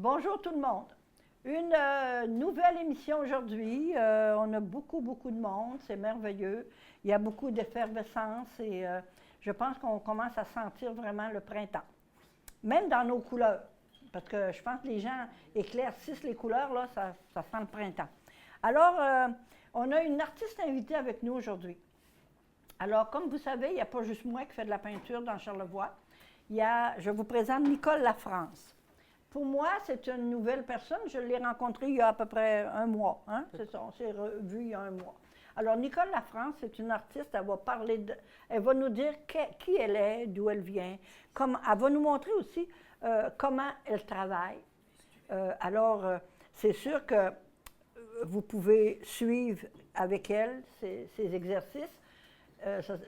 Bonjour tout le monde. Une nouvelle émission aujourd'hui. On a beaucoup de monde. C'est merveilleux. Il y a beaucoup d'effervescence et je pense qu'on commence à sentir vraiment le printemps. Même dans nos couleurs. Parce que je pense que les gens éclaircissent les couleurs, là, ça sent le printemps. Alors, on a une artiste invitée avec nous aujourd'hui. Alors, comme vous savez, il n'y a pas juste moi qui fais de la peinture dans Charlevoix. Je vous présente Nicole Lafrance. Pour moi, c'est une nouvelle personne. Je l'ai rencontrée il y a à peu près un mois. Hein? C'est ça, on s'est revus il y a un mois. Alors, Nicole Lafrance, c'est une artiste. Elle va nous dire qui elle est, d'où elle vient. Elle va nous montrer aussi comment elle travaille. C'est sûr que vous pouvez suivre avec elle ses exercices.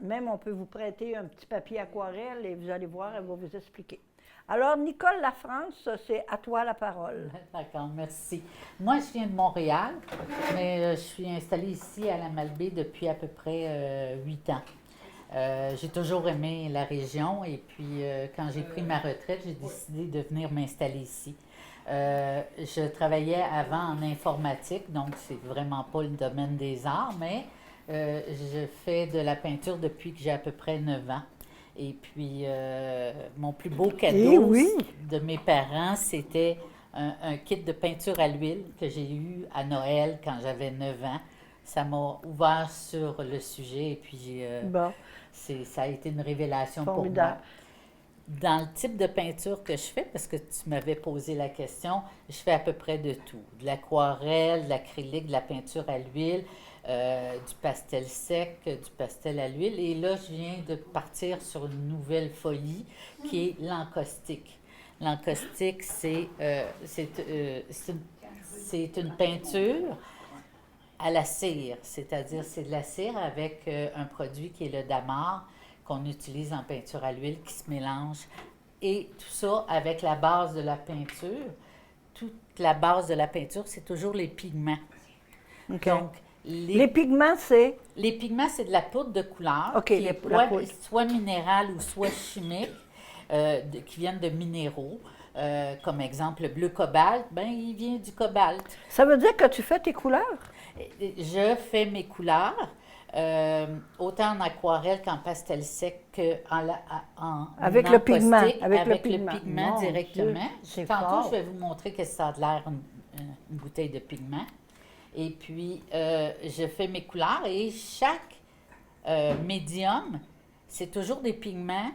Même, on peut vous prêter un petit papier aquarelle et vous allez voir, elle va vous expliquer. Alors, Nicole Lafrance, c'est à toi la parole. D'accord, merci. Moi, je viens de Montréal, mais je suis installée ici à la Malbaie depuis à peu près 8 ans. J'ai toujours aimé la région et puis quand j'ai pris ma retraite, j'ai décidé de venir m'installer ici. Je travaillais avant en informatique, donc c'est vraiment pas le domaine des arts, mais je fais de la peinture depuis que j'ai à peu près 9 ans. Et puis, mon plus beau cadeau de mes parents, c'était un kit de peinture à l'huile que j'ai eu à Noël quand j'avais 9 ans. Ça m'a ouvert sur le sujet et puis ça a été une révélation pour moi. Dans le type de peinture que je fais, parce que tu m'avais posé la question, je fais à peu près de tout. De l'aquarelle, de l'acrylique, de la peinture à l'huile, du pastel sec, du pastel à l'huile. Et là, je viens de partir sur une nouvelle folie qui est l'encaustique. L'encaustique, c'est une peinture à la cire, c'est-à-dire c'est de la cire avec un produit qui est le damar qu'on utilise en peinture à l'huile qui se mélange. Et tout ça avec la base de la peinture. Toute la base de la peinture, c'est toujours les pigments. Okay. Donc, les pigments, c'est? Les pigments, c'est de la poudre de couleur, soit minérale ou soit chimique, qui viennent de minéraux. Comme exemple, le bleu cobalt, il vient du cobalt. Ça veut dire que tu fais tes couleurs? Je fais mes couleurs, autant en aquarelle qu'en pastel sec avec le pigment. Avec le pigment directement. Tantôt, je vais vous montrer que ça a de l'air une bouteille de pigment. Et puis, je fais mes couleurs et chaque médium, c'est toujours des pigments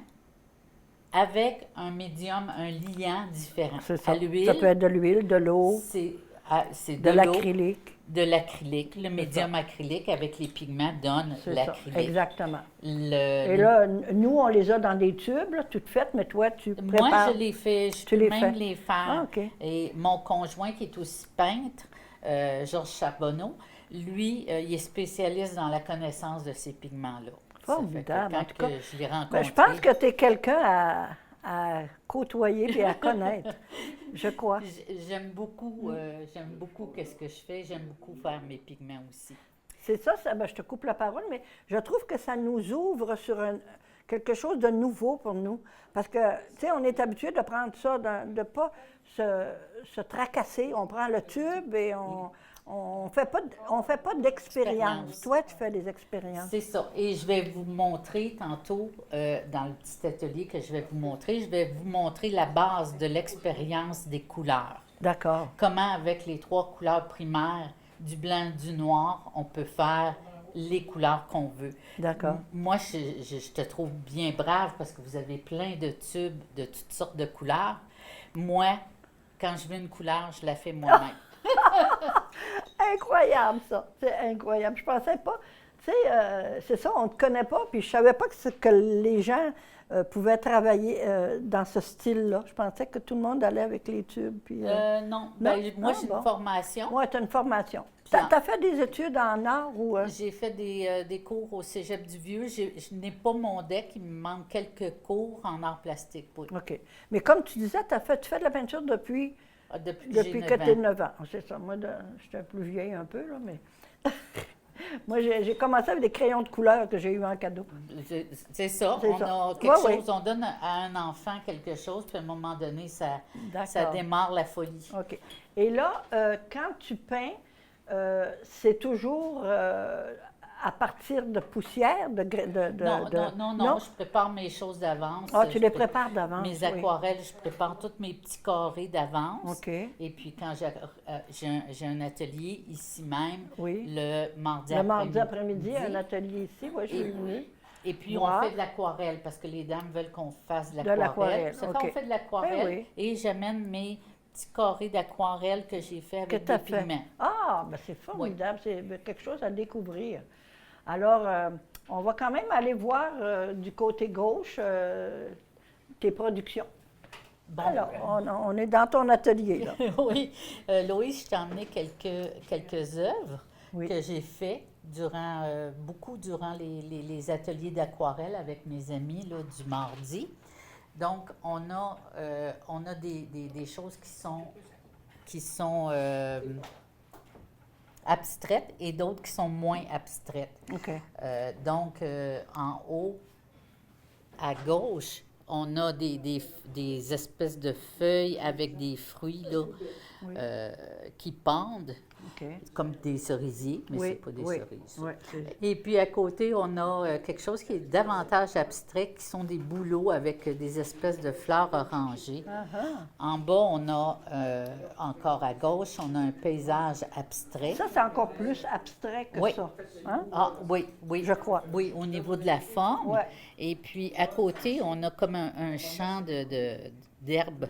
avec un médium, un liant différent. C'est ça. Ça peut être de l'huile, de l'eau, de l'acrylique. De l'acrylique. Le médium acrylique avec les pigments donne l'acrylique. Exactement. Et là, nous, on les a dans des tubes, là, toutes faites, mais toi, tu prépares. Moi, je les fais, je peux même les faire. Ah, okay. Et mon conjoint, qui est aussi peintre, Georges Charbonneau, lui, il est spécialiste dans la connaissance de ces pigments-là. Formidable. En tout cas, je l'ai rencontré. Je pense que tu es quelqu'un à côtoyer et à connaître, je crois. J'aime beaucoup qu'est-ce que je fais. J'aime beaucoup faire mes pigments aussi. C'est ça, je te coupe la parole, mais je trouve que ça nous ouvre sur quelque chose de nouveau pour nous. Parce que, tu sais, on est habitué de prendre ça, de ne pas se tracasser. On prend le tube et on fait pas d'expérience. Toi, tu fais des expériences. C'est ça. Et je vais vous montrer tantôt, dans le petit atelier que je vais vous montrer la base de l'expérience des couleurs. D'accord. Comment, avec les 3 couleurs primaires, du blanc, du noir, on peut faire les couleurs qu'on veut. D'accord. Moi, je te trouve bien brave parce que vous avez plein de tubes de toutes sortes de couleurs. Moi, quand je veux une couleur, je la fais moi-même. Incroyable, ça. C'est incroyable. Je pensais pas. Tu sais, c'est ça, on ne te connaît pas, puis je savais pas que les gens pouvaient travailler dans ce style-là. Je pensais que tout le monde allait avec les tubes. Puis, non. Moi, j'ai une formation. Oui, tu as une formation. Tu as fait des études en art ou... J'ai fait des cours au Cégep du Vieux. Je n'ai pas mon deck, il me manque quelques cours en art plastique. Oui. OK. Mais comme tu disais, tu fais de la peinture depuis que tu as 9 ans. C'est ça. Moi, je suis plus vieille un peu, là, mais... Moi, j'ai commencé avec des crayons de couleur que j'ai eu en cadeau. C'est ça. C'est On ça. a quelque Oui, chose, on donne à un enfant quelque chose, puis à un moment donné, ça D'accord. démarre la folie. OK. Et là, quand tu peins, c'est toujours à partir de poussière, Non, je prépare mes choses d'avance. Ah, tu Je les pré- prépares d'avance. Mes oui. aquarelles, je prépare tous mes petits carrés d'avance. OK. Et puis quand j'ai un atelier ici même, Oui. le mardi Le mardi après-midi. après-midi, un atelier ici, oui, je suis venue. Et puis, Voir. on fait de l'aquarelle parce que les dames veulent qu'on fasse de De l'aquarelle, l'aquarelle. Ça fait OK. on fait de l'aquarelle Ben oui. et j'amène mes petits carrés d'aquarelle que j'ai fait Que avec tu as des fait. pigments. Ah, ben c'est formidable, c'est quelque chose à découvrir. Alors, on va quand même aller voir du côté gauche tes productions. Bon. Alors, on est dans ton atelier, là. Oui. Loïs, je t'ai emmené quelques œuvres Oui. que j'ai fait durant les ateliers d'aquarelle avec mes amis là, du mardi. Donc, on a des choses qui sont abstraites et d'autres qui sont moins abstraites. OK. Donc, en haut, à gauche, on a des espèces de feuilles avec des fruits là, Oui. qui pendent, OK. comme des cerisiers, mais Oui, c'est pas des oui, cerises. oui. Et puis à côté, on a quelque chose qui est davantage abstrait, qui sont des bouleaux avec des espèces de fleurs orangées. En bas, on a, encore à gauche, on a un paysage abstrait. Ça, c'est encore plus abstrait que Oui. ça. Hein? Ah, oui. Je crois. Oui, au niveau de la forme. Ouais. Et puis, à côté, on a comme un champ d'herbes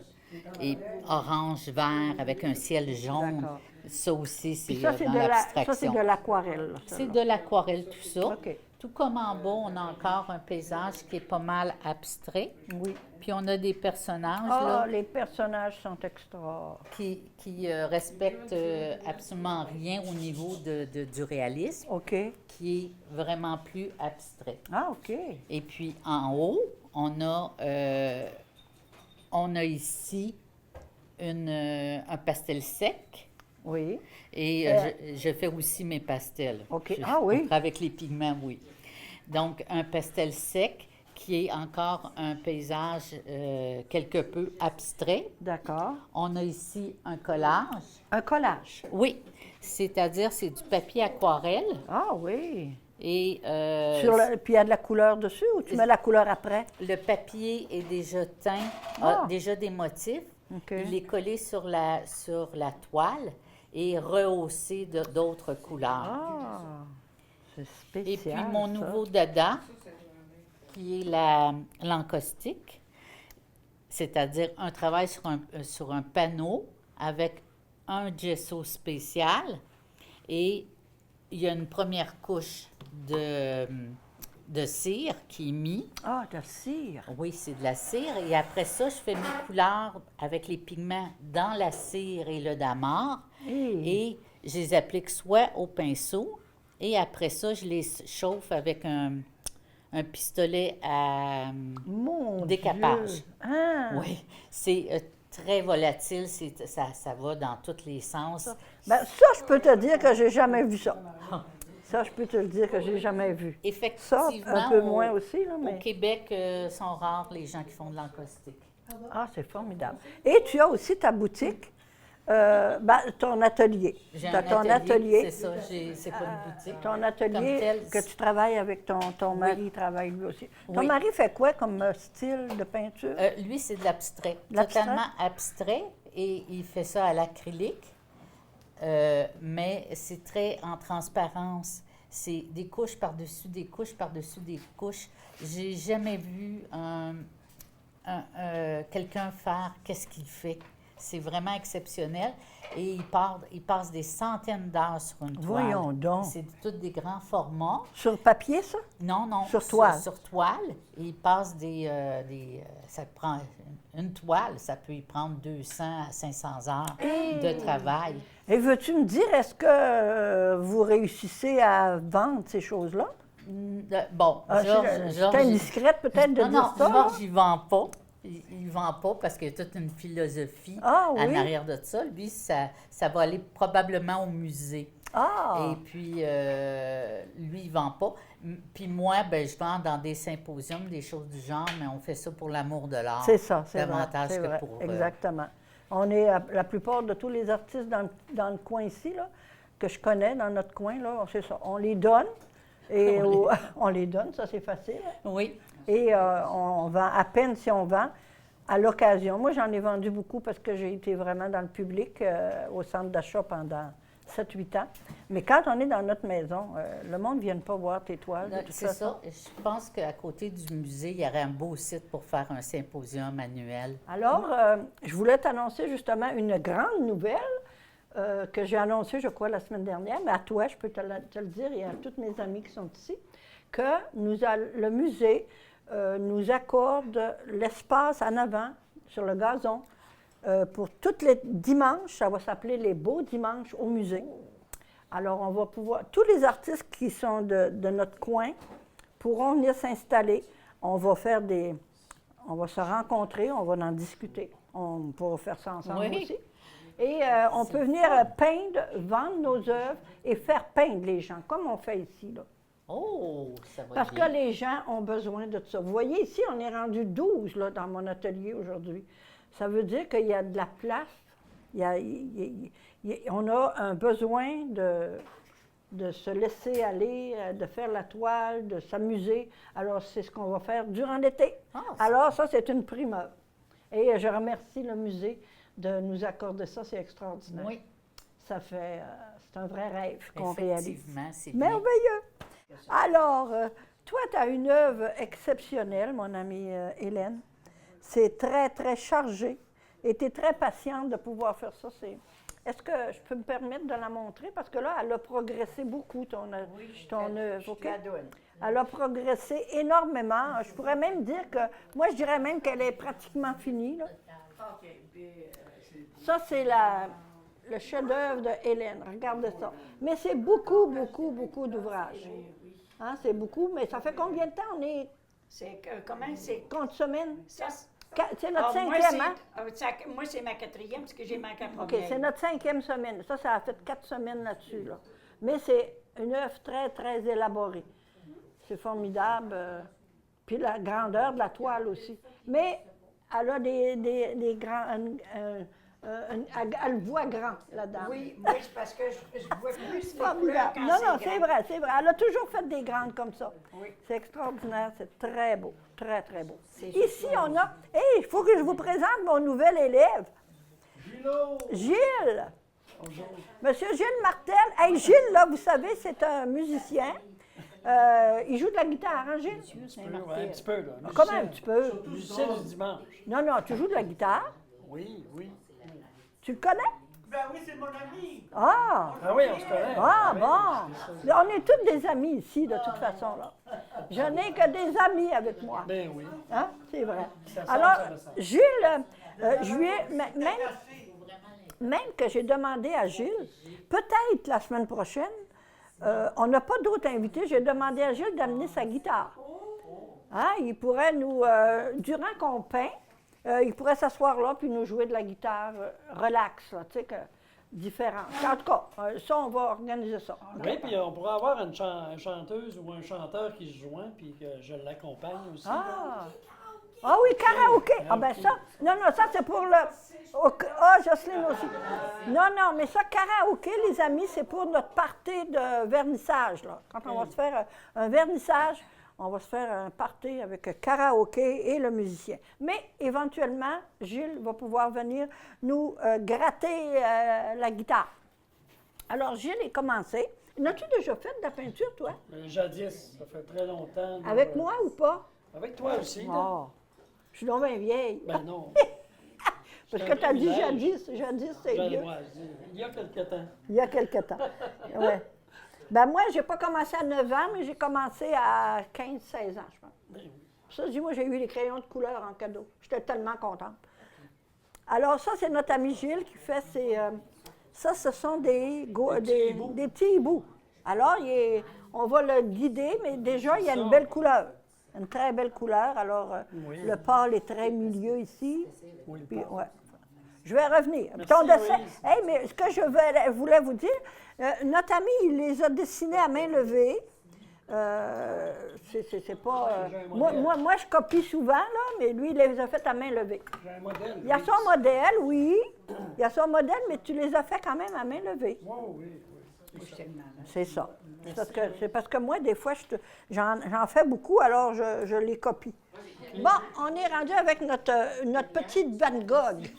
et orange-vert avec un ciel jaune. D'accord. Ça aussi, c'est Puis ça, c'est dans de l'abstraction. l'aquarelle. là, ça, C'est là. de l'aquarelle, tout ça. OK. Tout comme en bas, on a encore un paysage qui est pas mal abstrait. Oui. Puis on a des personnages Ah, là, les personnages sont extra. qui respectent absolument rien au niveau du réalisme, OK. qui est vraiment plus abstrait. Ah, OK. Et puis en haut, on a ici un pastel sec. Oui. Et je fais aussi mes pastels. OK. Ah oui? Avec les pigments, oui. Donc, un pastel sec qui est encore un paysage quelque peu abstrait. D'accord. On a ici un collage. Un collage. Oui, c'est-à-dire c'est du papier aquarelle Ah oui. et Puis il y a de la couleur dessus ou tu mets la couleur après? le papier est déjà teint, Ah. a déjà des motifs. OK. Il est collé sur la toile et rehaussé d'autres couleurs. Ah, c'est spécial. Et puis mon ça. nouveau dada, qui est l'encaustique, c'est-à-dire un travail sur un panneau avec un gesso spécial et il y a une première couche de cire qui est mise. Ah, de cire. Oui, c'est de la cire. Et après ça, je fais mes couleurs avec les pigments dans la cire et le damas. Et je les applique soit au pinceau et après ça, je les chauffe avec un pistolet à Mon décapage. Dieu. Ah. Oui, c'est très volatile, ça va dans tous les sens. Ben, ça, je peux te dire que j'ai jamais vu ça. Ça, je peux te le dire que j'ai jamais vu. Ça, Effectivement, un peu moins aussi, là, au mais... Québec, sont rares les gens qui font de l'encaustique. Ah, c'est formidable. Et tu as aussi ta boutique, ton atelier. J'ai T'as un ton atelier, c'est ça, c'est pas une boutique. Ton Comme atelier tel, que tu travailles avec ton mari, travaille lui aussi. Ton Oui. mari fait quoi comme style de peinture? Lui, c'est de l'abstrait, L'abstrait? totalement abstrait, et il fait ça à l'acrylique, mais c'est très en transparence. C'est des couches par-dessus des couches par-dessus des couches. J'ai jamais vu quelqu'un faire qu'est-ce qu'il fait. C'est vraiment exceptionnel. Et il passe des centaines d'heures sur une toile. Voyons donc. C'est tous des grands formats. Sur papier, ça? Non. Sur toile. Sur toile. Et il passe ça prend une toile, ça peut y prendre 200 à 500 heures de travail. Et veux-tu me dire, est-ce que vous réussissez à vendre ces choses-là? Bon, C'est indiscrète peut-être de dire ça? Georges, il ne vend pas. Il ne vend pas parce qu'il y a toute une philosophie Ah, oui? en arrière de ça. Lui, ça va aller probablement au musée. Ah! Et puis, lui, il ne vend pas. Puis moi, ben, je vends dans des symposiums, des choses du genre, mais on fait ça pour l'amour de l'art. C'est ça, c'est vrai. Davantage C'est que vrai, pour... exactement. On est, la plupart de tous les artistes dans le coin ici, là, que je connais, dans notre coin, là, c'est ça. On les donne. Et on les donne, ça c'est facile. Oui. Et on vend à peine si on vend à l'occasion. Moi, j'en ai vendu beaucoup parce que j'ai été vraiment dans le public au centre d'achat pendant 7-8 ans. Mais quand on est dans notre maison, le monde ne vient pas voir tes toiles. de toute C'est façon. ça. Je pense qu'à côté du musée, il y aurait un beau site pour faire un symposium annuel. Alors, je voulais t'annoncer justement une grande nouvelle que j'ai annoncée, je crois, la semaine dernière, mais à toi, je peux te le dire et à toutes mes amies qui sont ici, que le musée nous accorde l'espace en avant, sur le gazon, pour tous les dimanches. Ça va s'appeler les beaux dimanches au musée. Alors, on va pouvoir, tous les artistes qui sont de notre coin pourront venir s'installer. On va se rencontrer, on va en discuter. On pourra faire ça ensemble Oui. aussi. Et on peut venir peindre, vendre nos œuvres et faire peindre les gens, comme on fait ici, là. Oh, ça va Parce bien. que les gens ont besoin de ça. Vous voyez, ici, on est rendu 12 là, dans mon atelier aujourd'hui. Ça veut dire qu'il y a de la place. On a un besoin de se laisser aller, de faire la toile, de s'amuser. Alors, c'est ce qu'on va faire durant l'été. Ah, Alors, ça, c'est une primeur. Et je remercie le musée de nous accorder ça. C'est extraordinaire. Oui, Ça fait... c'est un vrai rêve qu'on réalise. effectivement, c'est bien. Merveilleux! Alors, toi, tu as une œuvre exceptionnelle, mon amie Hélène. C'est très, très chargé. Et tu es très patiente de pouvoir faire ça. Est-ce que je peux me permettre de la montrer? Parce que là, elle a progressé beaucoup, ton œuvre. OK? Elle a progressé énormément. Je pourrais même dire que, moi, je dirais même qu'elle est pratiquement finie, là. Ça, c'est le chef-d'œuvre de Hélène. Regardez ça. Mais c'est beaucoup, beaucoup, beaucoup d'ouvrages. Hein, c'est beaucoup, mais ça fait combien de temps on est? Comment c'est? Compte semaine? Ça, C'est notre moi, cinquième, hein? moi, c'est ma quatrième, parce que j'ai manqué la OK, première. c'est notre cinquième semaine. Ça a fait 4 semaines là-dessus, là. Mais c'est une œuvre très, très élaborée. C'est formidable. Puis la grandeur de la toile aussi. Mais elle a des grands... elle voit grand, la dame. Oui, moi, c'est parce que je vois plus les couleurs Formidable. quand Non, non, c'est c'est grand. vrai, c'est vrai. Elle a toujours fait des grandes comme ça. Oui. C'est extraordinaire, c'est très beau, très, très beau. C'est Ici, on a... Hé, il faut que je vous présente mon nouvel élève. Gilles. Monsieur Gilles Martel. Hey, Gilles, là, vous savez, c'est un musicien. Il joue de la guitare, hein, Gilles? Un petit peu, là. Comment un petit peu? Musicien du dimanche. Non, non, tu joues de la guitare. Oui, oui. Tu le connais? Ben oui, c'est mon ami. Ah! Ah oui, on se connaît. Ah, Oui, bon! On est tous des amis ici, de toute façon, là. Je n'ai que des amis avec moi. Ben oui. Hein? C'est vrai. Ça sent, Alors, ça ressemble. Gilles, je lui ai... Même que j'ai demandé à Gilles, peut-être la semaine prochaine, on n'a pas d'autres invités, j'ai demandé à Gilles d'amener sa guitare. Hein? Il pourrait nous... durant qu'on peint, il pourrait s'asseoir là puis nous jouer de la guitare relax, là, tu sais, différente. En tout cas, ça, on va organiser ça. Oui, puis on pourrait avoir une chanteuse ou un chanteur qui se joint, puis que je l'accompagne aussi. là. Ah oui, karaoké. Ah ben ça, non, ça c'est pour le... Ah, Jocelyne aussi. Non, mais ça, karaoké, les amis, c'est pour notre party de vernissage, là. Quand on va se faire un vernissage, on va se faire un party avec karaoké et le musicien. Mais éventuellement, Gilles va pouvoir venir nous gratter la guitare. Alors, Gilles est commencé. N'as-tu déjà fait de la peinture, toi? Jadis, ça fait très longtemps. là. Avec moi ou pas? Avec toi aussi, là. Oh, je suis donc bien vieille. Ben non. Parce C'est que un tu as dit privilège. jadis, c'est vieux. Ouais, il y a quelque temps. Il y a quelque temps. Ouais. Ben moi, je n'ai pas commencé à 9 ans, mais j'ai commencé à 15-16 ans, je pense. Ben oui. Ça, dis moi, j'ai eu les crayons de couleur en cadeau. J'étais tellement contente. Alors ça, c'est notre ami Gilles qui fait ses... ça, ce sont des petits hiboux. Alors, on va le guider, mais déjà, il y a une belle couleur. Une très belle couleur. Alors, Oui. le pâle est très milieu ici. Oui, Puis, ouais. Je vais revenir. Merci, Ton dessin. Louise. Hey, mais ce que voulais vous dire, notre ami, il les a dessinés à main levée. C'est pas. J'ai un modèle. Moi, je copie souvent, là, mais lui, il les a fait à main levée. J'ai un modèle. Il y a oui. son modèle, oui. Il y a son modèle, mais tu les as fait quand même à main levée. Oui, oui, oui. C'est ça. C'est parce que moi, des fois, j'en fais beaucoup, alors je les copie. Bon, on est rendu avec notre petite Van Gogh.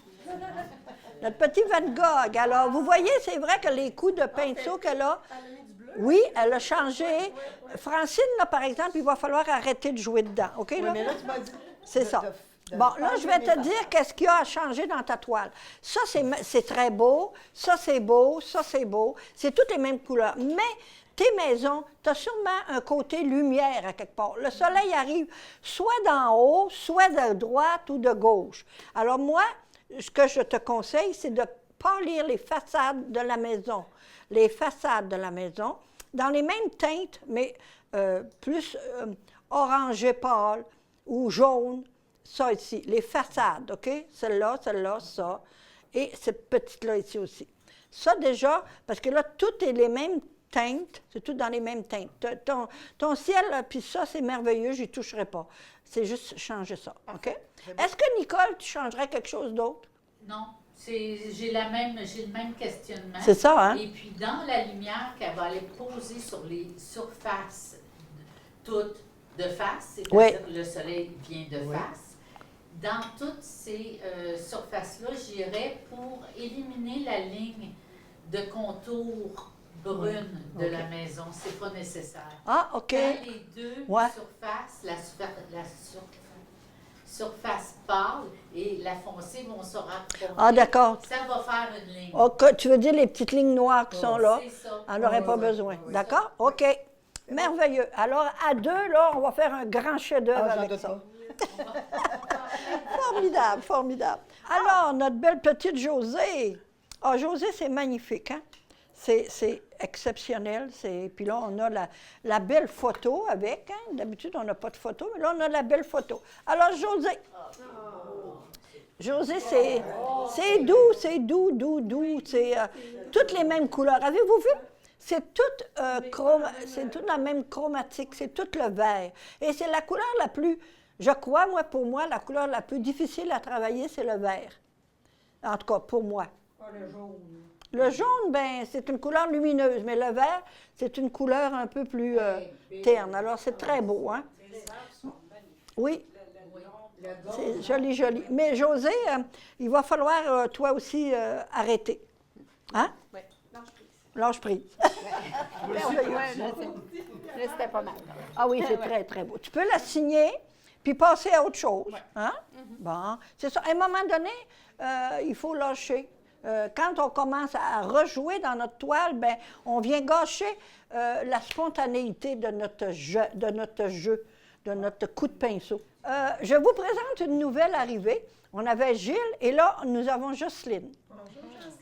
Notre petit Van Gogh. Alors, vous voyez, c'est vrai que les coups de pinceau qu'elle a, oui, elle a changé. Francine, là, par exemple, il va falloir arrêter de jouer dedans. OK, Oui, là? mais là, tu m'as dit. C'est ça. Bon, là, je vais te dire qu'est-ce qu'il y a à changer dans ta toile. Ça, c'est très beau. Ça, c'est beau. Ça, c'est beau. C'est toutes les mêmes couleurs. Mais tes maisons, tu as sûrement un côté lumière à quelque part. Le soleil arrive soit d'en haut, soit de droite ou de gauche. Alors moi, ce que je te conseille, c'est de polir les façades de la maison. Les façades de la maison, dans les mêmes teintes, mais plus orangé pâle ou jaune. Ça ici, les façades, OK? Celle-là, ça. Et cette petite-là ici aussi. Ça déjà, parce que là, tout est les mêmes teintes, c'est tout dans les mêmes teintes. Ton ciel, puis ça, c'est merveilleux, j'y toucherai pas. C'est juste changer ça, OK? Est-ce que, Nicole, tu changerais quelque chose d'autre? Non, j'ai le même questionnement. C'est ça, hein? Et puis, dans la lumière qu'elle va aller poser sur les surfaces toutes de face, c'est-à-dire Oui. que le soleil vient de face, dans toutes ces surfaces-là, j'irais pour éliminer la ligne de contour brune de la maison. C'est pas nécessaire. Ah, OK. Quand les deux Ouais. surfaces, surface pâle et la foncée vont se rapprocher, Ah, d'accord. ça va faire une ligne. OK, tu veux dire les petites lignes noires qui sont là? C'est ça. Elle n'aurait pas besoin. D'accord? OK. Merveilleux. Alors, à deux, là, on va faire un grand chef-d'œuvre Ah, j'en avec doute ça. pas. Formidable, formidable. Alors, notre belle petite Josée. Ah, Josée, c'est magnifique, hein? C'est exceptionnel. Puis là, on a la belle photo avec. Hein? D'habitude, on n'a pas de photo, mais là, on a la belle photo. Alors, Josée. Josée, c'est doux, c'est toutes les mêmes couleurs. Avez-vous vu? C'est toute la même chromatique, c'est tout le vert. Et c'est la couleur la plus, je crois, pour moi, la couleur la plus difficile à travailler, c'est le vert. En tout cas, pour moi. Le jaune. Le jaune, ben, c'est une couleur lumineuse, mais le vert, c'est une couleur un peu plus terne. Alors, c'est très beau, hein? Oui. C'est joli, joli. Mais José, il va falloir, toi aussi, arrêter. Hein? Oui. Lâche prise. Merveilleux. Là, c'était pas mal. Ah oui, c'est très, très beau. Tu peux la signer, puis passer à autre chose. Hein? Bon, c'est ça. À un moment donné, il faut lâcher. Quand on commence à rejouer dans notre toile, ben, on vient gâcher la spontanéité de notre jeu, de notre coup de pinceau. Je vous présente une nouvelle arrivée. On avait Gilles et là, nous avons Jocelyne.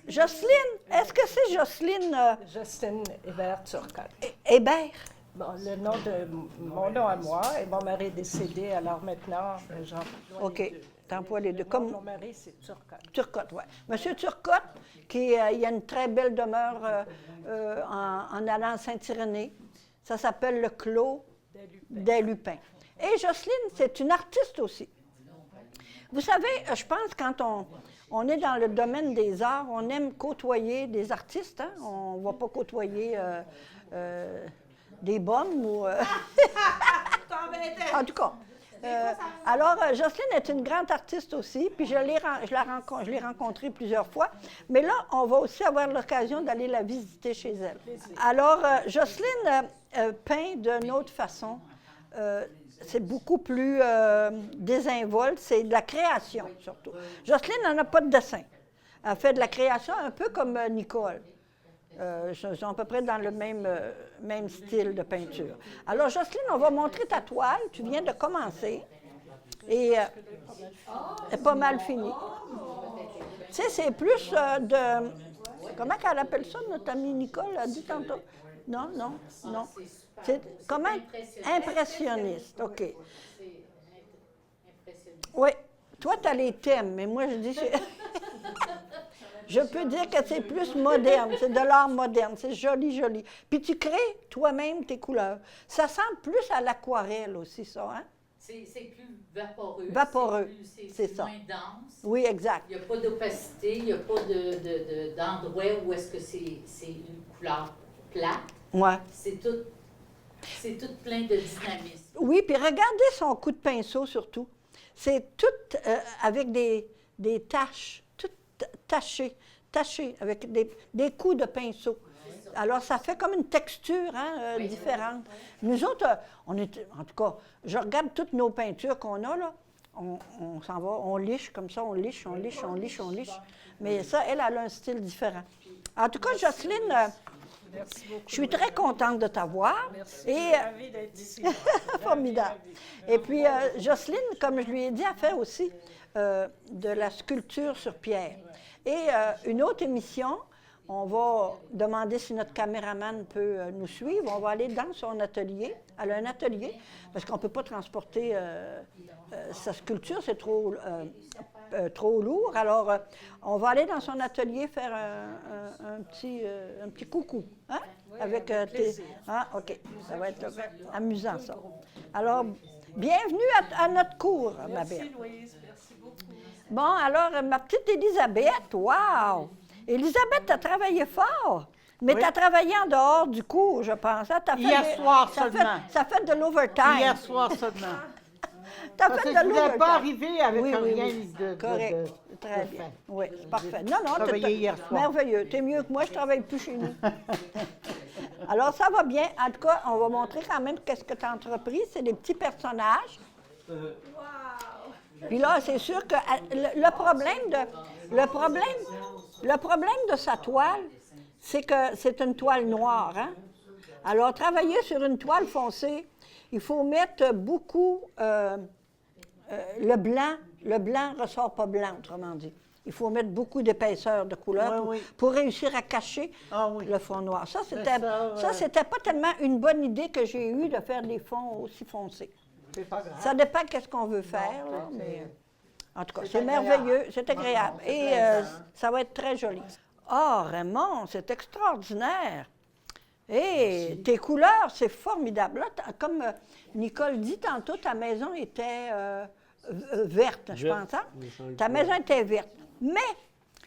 Jocelyne, est-ce que c'est Jocelyne Jocelyne Hébert-Turcotte. Hébert? Bon, le nom de mon nom à moi, et mon mari est décédé, alors maintenant, j'emploie OK. les deux. T'emploies les deux. Mon Comme mari, c'est Turcotte. Turcotte, oui. Monsieur Turcotte, il y a une très belle demeure en allant à Saint-Irénée. Ça s'appelle le Clos des Lupins. Et Jocelyne, c'est une artiste aussi. Vous savez, je pense quand on est dans le domaine des arts, on aime côtoyer des artistes. Hein? On ne va pas côtoyer des bonnes ou... en tout cas. Alors, Jocelyne est une grande artiste aussi, puis je l'ai rencontrée plusieurs fois. Mais là, on va aussi avoir l'occasion d'aller la visiter chez elle. Alors, Jocelyne peint d'une autre façon. C'est beaucoup plus désinvolte, c'est de la création surtout. Jocelyne n'en a pas de dessin. Elle fait de la création un peu comme Nicole. Ils sont à peu près dans le même style de peinture. Alors, Jocelyne, on va montrer ta toile. Tu viens de commencer. Et c'est pas mal fini. Tu sais, c'est plus de... Comment qu'elle appelle ça, notre amie Nicole a dit tantôt? Non. C'est comment? Impressionniste, OK. Oui. Toi, tu as les thèmes, mais moi, je dis... Je peux dire que c'est plus moderne, c'est de l'art moderne, c'est joli, joli. Puis tu crées toi-même tes couleurs. Ça semble plus à l'aquarelle aussi, ça, hein? C'est plus vaporeux. Vaporeux, C'est c'est ça. moins dense. Oui, exact. Il n'y a pas d'opacité, il n'y a pas d'endroit où est-ce que c'est une couleur plate. Ouais. C'est tout plein de dynamisme. Oui, puis regardez son coup de pinceau surtout. C'est tout avec des taches, tout taché, avec des coups de pinceau. Alors, ça fait comme une texture différente. Nous autres, en tout cas, je regarde toutes nos peintures qu'on a, là. On s'en va, on liche comme ça, on liche. Mais ça, elle a un style différent. En tout cas, Jocelyne, je suis très contente de t'avoir. Merci, Et, ravie d'être ici. formidable. Et puis, Jocelyne, comme je lui ai dit, a fait aussi de la sculpture sur pierre. Et une autre émission, on va demander si notre caméraman peut nous suivre. On va aller dans son atelier. Elle a un atelier, parce qu'on ne peut pas transporter sa sculpture, c'est trop lourd. Alors, on va aller dans son atelier faire un petit coucou. Hein? Oui, avec plaisir. Ah, OK. Ça va être amusant, ça. Alors, bienvenue à notre cours, ma belle. Merci, Louise. Merci beaucoup. Bon, alors, ma petite Élisabeth, wow! Élisabeth, tu as travaillé fort, mais Oui. tu as travaillé en dehors du cours, je pense. Hein? T'as fait Hier soir ça seulement. Ça fait de l'overtime. Hier soir seulement. Tu as Parce fait que je de ne voulais l'overtime. pas arriver avec Oui, oui, rien oui. de Correct. Très de bien. fin. Oui, c'est parfait. Non, non, travaillé hier soir. merveilleux. Tu es mieux que moi, je ne travaille plus chez nous. Alors, ça va bien. En tout cas, on va montrer quand même qu'est-ce que tu as entrepris. C'est des petits personnages. Puis là, c'est sûr que le problème de sa toile, c'est que c'est une toile noire. Hein? Alors, travailler sur une toile foncée, il faut mettre beaucoup le blanc. Le blanc ne ressort pas blanc, autrement dit. Il faut mettre beaucoup d'épaisseur de couleur Oui, oui. pour réussir à cacher Ah oui. le fond noir. Ça, ça, c'était pas tellement une bonne idée que j'ai eue de faire des fonds aussi foncés. C'est pas grave. Ça dépend de ce qu'on veut faire, là, mais en tout cas, c'est agréable. merveilleux, c'est agréable. C'est Et ça va être très joli. Ah, Raymond, c'est extraordinaire. Et tes couleurs, c'est formidable. Là, comme Nicole dit tantôt, ta maison était verte, je pense. Hein? Ta maison était verte. Mais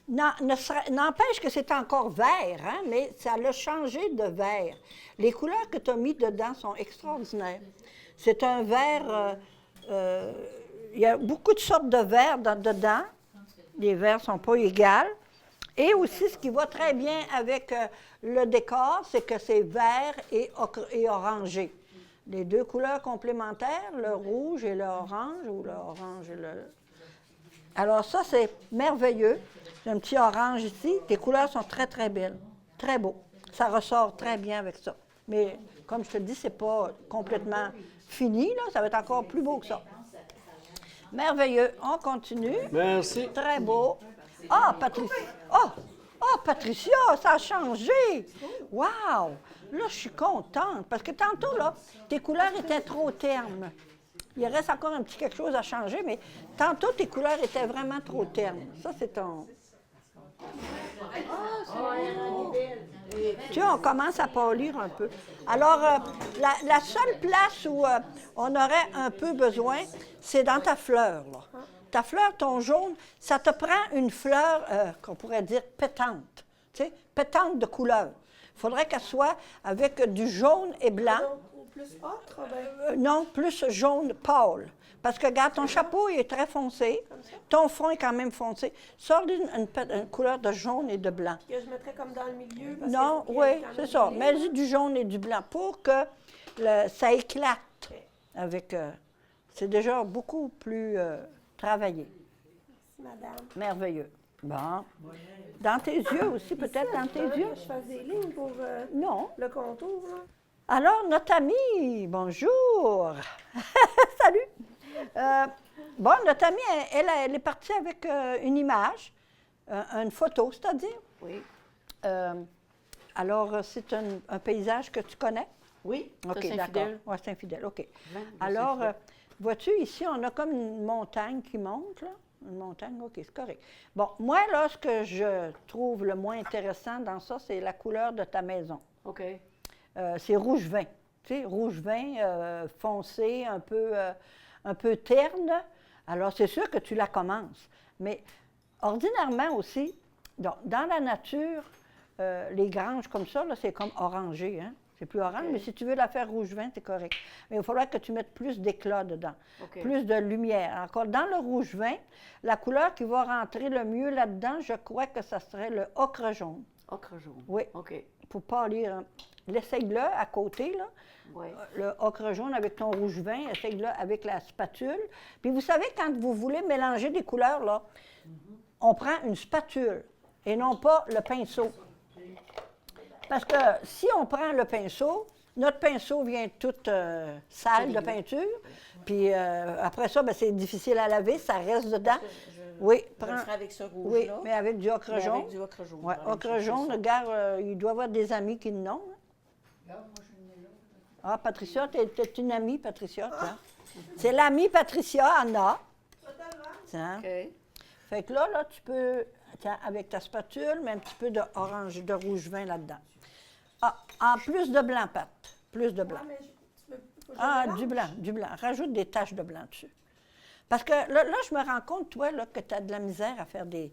n'empêche que c'est encore vert, hein? Mais ça l'a changé de vert. Les couleurs que tu as mis dedans sont extraordinaires. C'est un vert, il y a beaucoup de sortes de verts dedans. Les verts ne sont pas égales. Et aussi, ce qui va très bien avec le décor, c'est que c'est vert et orangé. Les deux couleurs complémentaires, le rouge et l'orange, ou l'orange et le... Alors ça, c'est merveilleux. J'ai un petit orange ici. Les couleurs sont très, très belles. Très beau. Ça ressort très bien avec ça. Mais comme je te dis, c'est pas complètement fini, là. Ça va être encore plus beau que ça. Merveilleux. On continue. Merci. Très beau. Ah, Patricia. Oh, Patricia, ça a changé. Wow! Là, je suis contente parce que tantôt, là, tes couleurs étaient trop ternes. Il reste encore un petit quelque chose à changer, mais tantôt, tes couleurs étaient vraiment trop ternes. Ça, c'est ton... Tu vois, on commence à pâlir un peu. Alors, la seule place où on aurait un peu besoin, c'est dans ta fleur, là. Ta fleur, ton jaune, ça te prend une fleur, qu'on pourrait dire pétante, tu sais, pétante de couleur. Il faudrait qu'elle soit avec du jaune et blanc. Ou plus autre, Non, plus jaune pâle. Parce que, regarde, ton chapeau, il est très foncé. Ton fond est quand même foncé. Sors une couleur de jaune et de blanc. que je mettrais comme dans le milieu. Parce Non, qu'il y a oui, quand même c'est ça. des Mets-y du jaune et du blanc pour que ça éclate avec... c'est déjà beaucoup plus travaillé. Merci, madame. Merveilleux. Bon. Dans tes yeux aussi, peut-être dans tes yeux? Je fasse des lignes pour Non. le contour. Là. Alors, notre amie, bonjour. Salut. Bon, notre amie, elle est partie avec une image, une photo, c'est-à-dire? Oui. Alors, c'est un paysage que tu connais? Oui, OK, c'est d'accord. infidèle. Oui, c'est infidèle, OK. Ouais, Alors, vois-tu, ici, on a comme une montagne qui monte, là. Une montagne, OK, c'est correct. Bon, moi, là, ce que je trouve le moins intéressant dans ça, c'est la couleur de ta maison. OK. C'est rouge vin. Tu sais, rouge vin foncé, un peu terne. Alors, c'est sûr que tu la commences. Mais ordinairement aussi, dans la nature, les granges comme ça, là, c'est comme orangé, hein? C'est plus orange, mais si tu veux la faire rouge vin, c'est correct. Mais il va falloir que tu mettes plus d'éclat dedans, plus de lumière. Encore, dans le rouge vin, la couleur qui va rentrer le mieux là-dedans, je crois que ça serait le ocre jaune. Ocre jaune. Oui. OK. Pour pâlir. L'essaye-le à côté, là. Oui. Le ocre jaune avec ton rouge vin, essaye-le avec la spatule. Puis vous savez, quand vous voulez mélanger des couleurs, là, on prend une spatule et non pas le pinceau. Parce que si on prend le pinceau, notre pinceau vient tout sale de peinture, puis après ça, ben, c'est difficile à laver, ça reste dedans. Oui, Je le ferai avec ce oui, rouge-là. mais avec du ocre mais jaune. avec du ocre jaune. Oui, la même ocre chose, jaune, c'est ça. regarde, il doit y avoir des amis qui l'ont. Hein? Ah, Patricia, t'es une amie, Patricia, toi. C'est l'amie Patricia, Anna. Tiens. OK. Fait que là, tu peux, tiens, avec ta spatule, mets un petit peu d'orange, de rouge vin là-dedans. Ah, en plus de blanc, Pat. Plus de blanc. Ah, du blanc. Rajoute des taches de blanc dessus. Parce que là, je me rends compte, toi, là, que tu as de la misère à faire des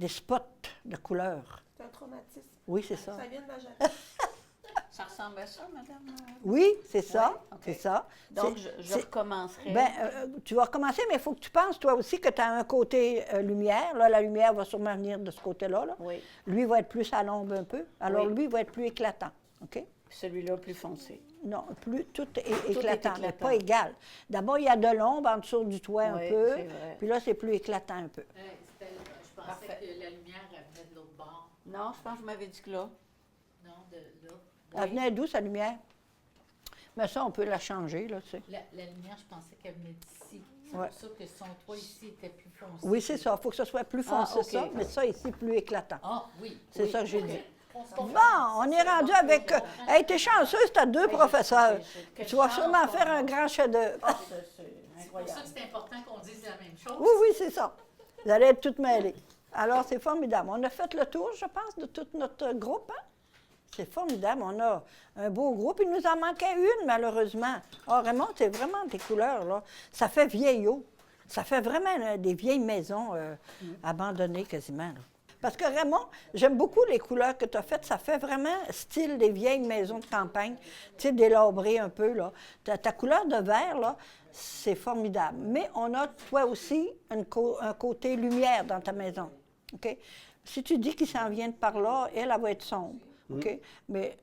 spots de couleur. C'est un traumatisme. Oui, c'est ça. Ça vient de ma jeunesse. Ça ressemble à ça, madame? Oui, c'est ça. Ouais, OK. C'est ça. Donc, C'est- je c'est- recommencerai. Ben, tu vas recommencer, mais il faut que tu penses, toi aussi, que tu as un côté lumière. Là, la lumière va sûrement venir de ce côté-là. Là. Oui. Lui va être plus à l'ombre un peu. Alors, Oui. lui va être plus éclatant. OK? Celui-là plus foncé. Non, tout est éclatant, mais éclatant. pas égal. D'abord, il y a de l'ombre en dessous du toit un Oui, peu. c'est vrai. Puis là, c'est plus éclatant un peu. Je pensais que la lumière venait de l'autre bord. Non, je pense que vous m'avez dit que là. Non, de là. Elle venait d'où, sa lumière? Mais ça, on peut la changer, là, tu sais. La lumière, je pensais qu'elle venait d'ici. C'est Ouais. pour ça que son toit ici était plus foncé. Oui, c'est ça. Il faut que ce soit plus foncé, OK. ça. Mais ça, ici, plus éclatant. Ah, oui. C'est oui. ça que j'ai dit. On se Bon, comprend. on est rendu avec... Hey, t'es chanceuse, t'as deux professeurs. Quelle Tu vas chance sûrement qu'on faire a. un grand chef-d'œuvre. C'est C'est pour ça que c'est important qu'on dise la même chose. Oui, oui, c'est ça. Vous allez être toutes mêlées. Alors, c'est formidable. On a fait le tour, je pense, de tout notre groupe. Hein? C'est formidable. On a un beau groupe. Il nous en manquait une, malheureusement. Ah, Raymond, c'est vraiment tes couleurs, là. Ça fait vieillot. Ça fait vraiment des vieilles maisons abandonnées quasiment, là. Parce que Raymond, j'aime beaucoup les couleurs que tu as faites. Ça fait vraiment style des vieilles maisons de campagne, tu sais, délabrées un peu, là. Ta couleur de vert, là, c'est formidable. Mais on a, toi aussi, un côté lumière dans ta maison, OK? Si tu dis qu'il s'en vient de par là, elle va être sombre, OK? Mais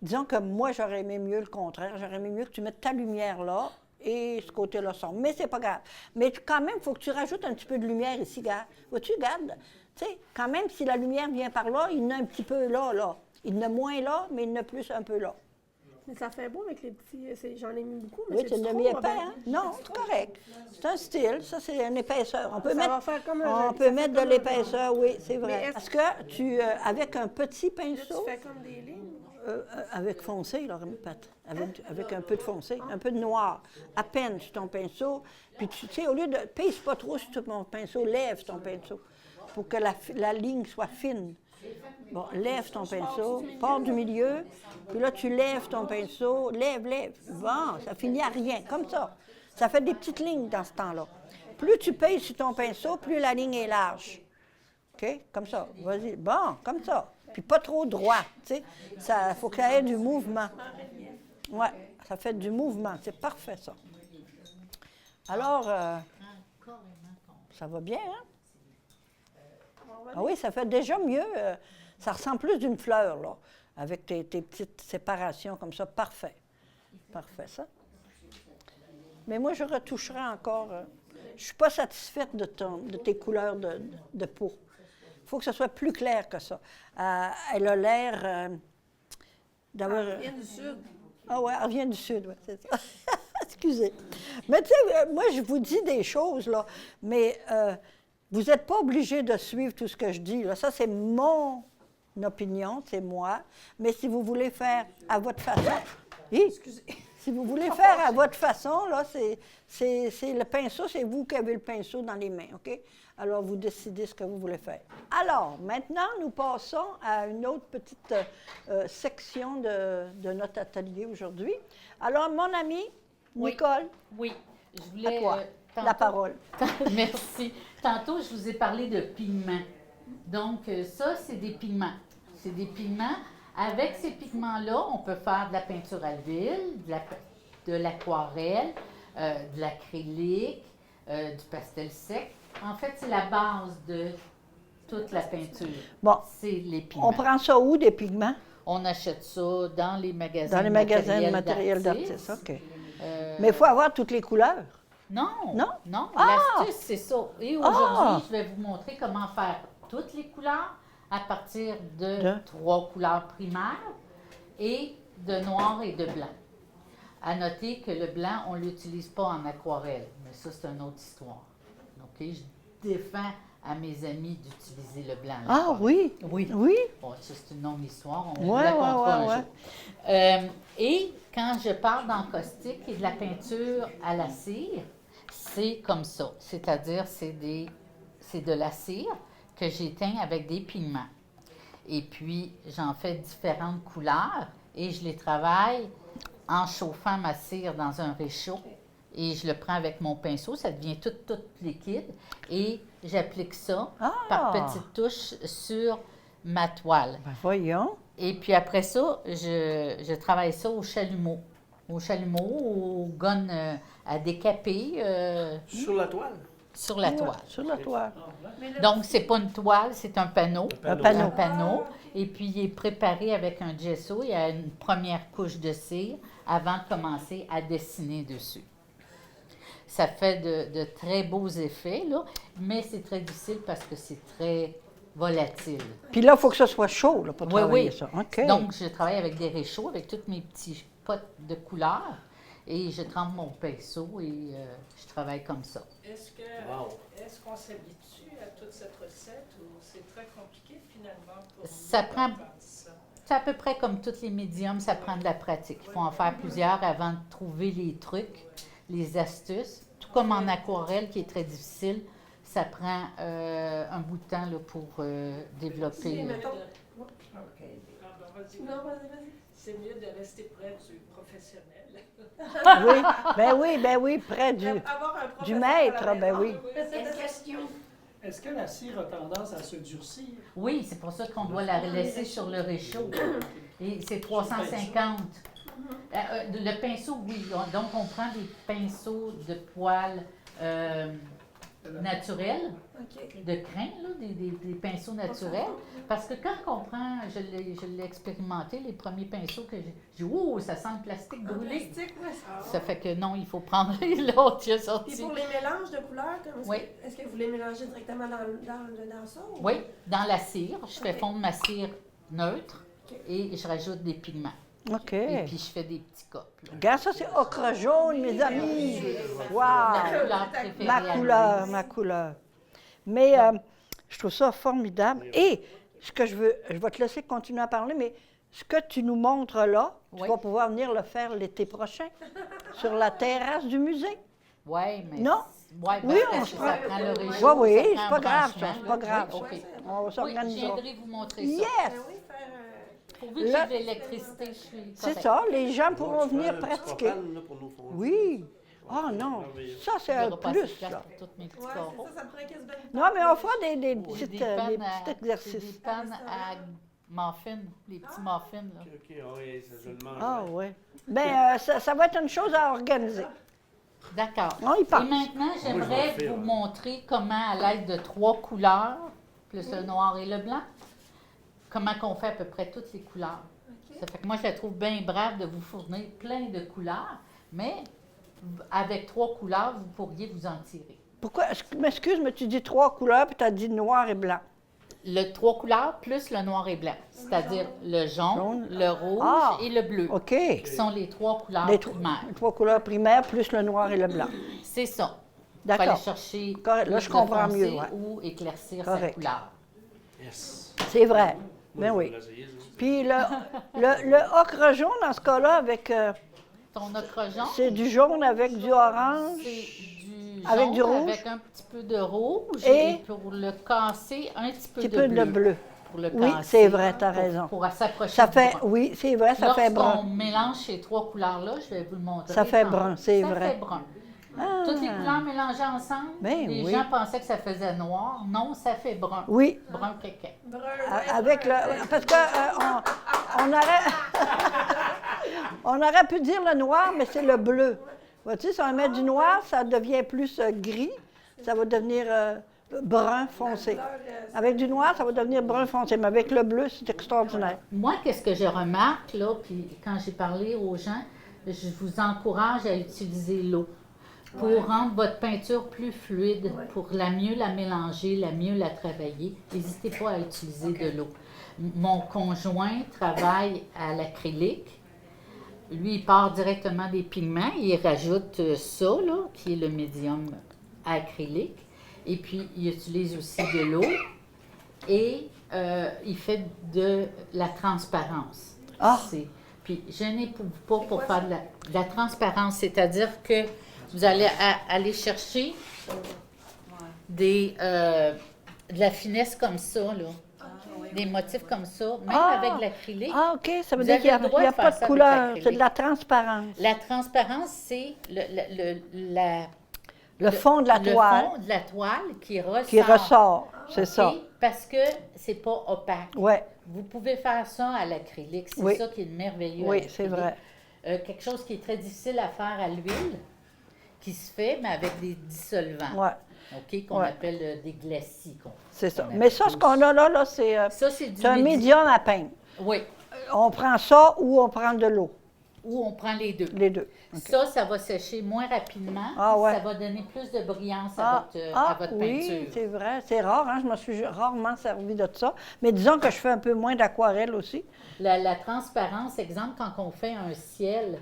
disons que moi, j'aurais aimé mieux le contraire. J'aurais aimé mieux que tu mettes ta lumière là et ce côté-là sombre. Mais c'est pas grave. Mais quand même, il faut que tu rajoutes un petit peu de lumière ici, gars. Vois-tu, garde? Tu sais, quand même, si la lumière vient par là, il y en a un petit peu là, là. Il y en a moins là, mais il y en a plus un peu là. Mais ça fait beau avec les petits. J'en ai mis beaucoup, mais Oui, c'est tu l'as trop, mis épais, ben, hein? Non, c'est correct. C'est un style, ça, c'est une épaisseur. On peut Ça va faire comme un on joli- peut ça mettre fait de comme un- l'épaisseur, oui, c'est Mais vrai. est-ce- Parce que tu, avec un petit Là, pinceau, tu fais comme des lignes. avec foncé, là, Pat, avec un peu de foncé, un peu de noir, à peine sur ton pinceau. Puis tu sais, au lieu de pèse pas trop sur ton pinceau, lève ton pinceau pour que la ligne soit fine. Bon, lève ton pinceau, pars du milieu, puis là, tu lèves ton pinceau, lève. Bon, ça finit à rien, comme ça. Ça fait des petites lignes dans ce temps-là. Plus tu pèses sur ton pinceau, plus la ligne est large. OK? Comme ça. Vas-y. Bon, comme ça. Puis pas trop droit, tu sais. Il faut qu'il y ait du mouvement. Oui, ça fait du mouvement. C'est parfait, ça. Alors, ça va bien, hein? Ah oui, ça fait déjà mieux. Ça ressemble plus d'une fleur, là, avec tes petites séparations comme ça. Parfait. Parfait, ça. Mais moi, je retoucherai encore. Je ne suis pas satisfaite de tes couleurs de peau. Il faut que ce soit plus clair que ça. Elle a l'air d'avoir... Elle vient du sud. Ah ouais, elle vient du sud, oui, c'est ça. Excusez. Mais tu sais, moi, je vous dis des choses, là, mais vous n'êtes pas obligé de suivre tout ce que je dis, là. Ça, c'est mon opinion, c'est moi. Mais si vous voulez faire à votre façon... Hi! Si vous voulez faire à votre façon, là, c'est le pinceau, c'est vous qui avez le pinceau dans les mains, OK? Alors, vous décidez ce que vous voulez faire. Alors, maintenant, nous passons à une autre petite section de notre atelier aujourd'hui. Alors, mon amie, Oui. Nicole, Oui, je à voulais... toi, la parole. Merci. Tantôt, je vous ai parlé de pigments. Donc, ça, c'est des pigments. C'est des pigments. Avec ces pigments-là, on peut faire de la peinture à l'huile, de l'aquarelle, de l'acrylique, du pastel sec. En fait, c'est la base de toute la peinture. Bon, C'est les pigments. on prend ça où, des pigments? On achète ça dans les magasins Dans les magasins de matériel d'artiste, OK. Mais il faut avoir toutes les couleurs. Non. Non? Non. Ah! L'astuce, c'est ça. Et aujourd'hui, je vais vous montrer comment faire toutes les couleurs à partir de 3 couleurs primaires et de noir et de blanc. À noter que le blanc, on ne l'utilise pas en aquarelle, mais ça, c'est une autre histoire. OK? Je défends à mes amis d'utiliser le blanc. en Ah aquarelle. oui? Oui. Oui? Bon, ça, c'est une longue histoire. On Ouais, vous racontera un ouais. jour. Et quand je parle d'encaustique et de la peinture à la cire, c'est comme ça. C'est-à-dire, c'est de la cire que j'éteins avec des pigments. Et puis, j'en fais différentes couleurs et je les travaille en chauffant ma cire dans un réchaud. Et je le prends avec mon pinceau, ça devient tout liquide. Et j'applique ça par petites touches sur ma toile. Ben voyons. Et puis après ça, je travaille ça au chalumeau. Au chalumeau, au gun à décaper Sur la toile? sur la toile. Sur la toile. Donc, c'est pas une toile, c'est un panneau. Un panneau. Un panneau. Et puis, il est préparé avec un gesso. Il y a une première couche de cire avant de commencer à dessiner dessus. Ça fait de très beaux effets, là, mais c'est très difficile parce que c'est très volatile. Puis là, il faut que ce soit chaud là, pour Oui, travailler oui. ça. OK. Donc, je travaille avec des réchauds, avec tous mes petits pots de couleurs. Et je trempe mon pinceau et je travaille comme ça. Est-ce qu'on s'habitue à toute cette recette ou c'est très compliqué finalement pour Ça prend... C'est à peu près comme tous les médiums, ça prend de la pratique. Il faut en faire plusieurs avant de trouver les trucs, les astuces. Tout comme en aquarelle, qui est très difficile, ça prend un bout de temps là, pour développer. C'est mieux de rester près du professionnel. Oui, près du maître, ben oui. Une question. Est-ce que la cire a tendance à se durcir? Oui, c'est pour ça qu'on doit la laisser sur le réchaud. Et c'est 350. Le pinceau, oui. Donc, on prend des pinceaux de poils naturels, de crin, là, des pinceaux naturels. Parce que quand on prend, je l'ai expérimenté, les premiers pinceaux que j'ai dit, oh, ça sent le plastique brûlé. Ça fait que non, il faut prendre l'autre qui est sorti. Puis pour les mélanges de couleurs, comme Oui. est-ce que vous les mélangez directement dans le danseur? Oui, dans la cire. Je fais fondre ma cire neutre et je rajoute des pigments. OK. Et puis, je fais des petits copes. là. Regarde, ça, c'est ocre jaune, mes amis. Wow! Ma couleur préférée à Louise. Ma couleur. Mais je trouve ça formidable. Et ce que je vais te laisser continuer à parler, mais ce que tu nous montres là, tu Oui. vas pouvoir venir le faire l'été prochain sur la terrasse du musée. Oui, mais... Non? Ouais, Oui, parce on que se ça prend- prend le réchaud. Oui, ça c'est prend pas un grave, ça, branchement, c'est pas là. grave, Oui, ça. OK. On Oui, je s'organisera. viendrai vous montrer ça. Yes! Pourvu que Là- j'ai de l'électricité, je suis C'est correcte. ça, les gens pourront Tu prends venir un petit pratiquer. propane, là, pour nous fondre. Oui. Ah non, ça c'est Il y un aura pas assez de plus. place Là. pour tous mes petits Ouais, coraux. c'est ça, ça prend quasiment Non, mais on fera des C'est petits des pannes des à- petits c'est exercices. des pannes à muffins, les petits muffins. Là. OK, oui, ça, je le mange. Ah oui. Bien, ça va être une chose à organiser. D'accord. On y Et pense. maintenant, j'aimerais faire, vous hein. montrer comment, à l'aide de 3 couleurs, plus le noir et le blanc, comment qu'on fait à peu près toutes les couleurs. Ça fait que moi, je la trouve bien brave de vous fournir plein de couleurs, mais avec 3 couleurs, vous pourriez vous en tirer. Pourquoi? M'excuse, mais tu dis 3 couleurs, puis tu as dit noir et blanc. Le 3 couleurs plus le noir et blanc, c'est-à-dire le jaune, Jaune. le rouge Ah. et le bleu, OK. qui sont les 3 couleurs Les primaires. 3 couleurs primaires, plus le noir et le blanc. C'est ça. Il faut aller D'accord. chercher Correct. Là, plus je de comprends foncé mieux, ouais. ou éclaircir sa Correct. couleur. Yes. C'est vrai. Ben Moi, oui. je vais l'essayer, ça. Puis le ocre jaune, dans ce cas-là, avec... ton ocre jaune? C'est du jaune avec du orange. C'est du Avec jaune du rouge. avec un petit peu de rouge Et et pour le casser, un petit peu Un petit de peu bleu. de bleu. Pour le Oui, casser, c'est vrai, t'as raison. Pour s'approcher Ça du fait, brun. oui, c'est vrai, ça fait Lorsqu'on brun. mélange ces trois couleurs-là, je vais vous le montrer. Ça fait tantôt. brun, c'est Ça vrai. fait brun. Ah. Toutes les couleurs mélangées ensemble, Ben les oui. gens pensaient que ça faisait noir. Non, ça fait brun. Oui, Brun kéké. avec le. Parce que on aurait. On aurait pu dire le noir, mais c'est le bleu. Vois-tu, si on met du noir, ça devient plus gris. Ça va devenir brun foncé. Avec du noir, ça va devenir brun foncé. Mais avec le bleu, c'est extraordinaire. Moi, qu'est-ce que je remarque, là, puis quand j'ai parlé aux gens, je vous encourage à utiliser l'eau pour rendre votre peinture plus fluide, pour mieux la mélanger, mieux la travailler. N'hésitez pas à utiliser de l'eau. Mon conjoint travaille à l'acrylique. Lui, il part directement des pigments, il rajoute ça, là, qui est le médium acrylique. Et puis, il utilise aussi de l'eau et il fait de la transparence. Ah! Puis, je n'ai pas pour faire de la transparence, c'est-à-dire que vous allez aller chercher de la finesse comme ça, là. Des motifs comme ça, même avec de l'acrylique. Ah, OK, ça veut Vous dire avez qu'il le droit n'y a de pas faire de ça avec couleur, l'acrylique. c'est de la transparence. La transparence, c'est Le fond de la le toile fond de la toile qui ressort. qui ressort, c'est OK? ça. Parce que c'est pas opaque. Oui, Vous pouvez faire ça à l'acrylique. C'est Oui. ça qui est merveilleux. à oui, l'acrylique. c'est vrai. Quelque chose qui est très difficile à faire à l'huile, qui se fait, mais avec des dissolvants. Oui, OK? Qu'on Ouais. appelle des glacis. c'est ça. On Mais ça, appelle ce qu'on a là, c'est Ça, c'est du un médium à peindre. Oui. On prend ça ou on prend de l'eau, Ou on prend les deux. les deux. OK. Ça va sécher moins rapidement. Ah ouais. Ça va donner plus de brillance à votre oui, peinture. c'est vrai. C'est rare, hein? Je me suis rarement servi de ça. Mais disons que je fais un peu moins d'aquarelle aussi. La transparence, exemple, quand on fait un ciel,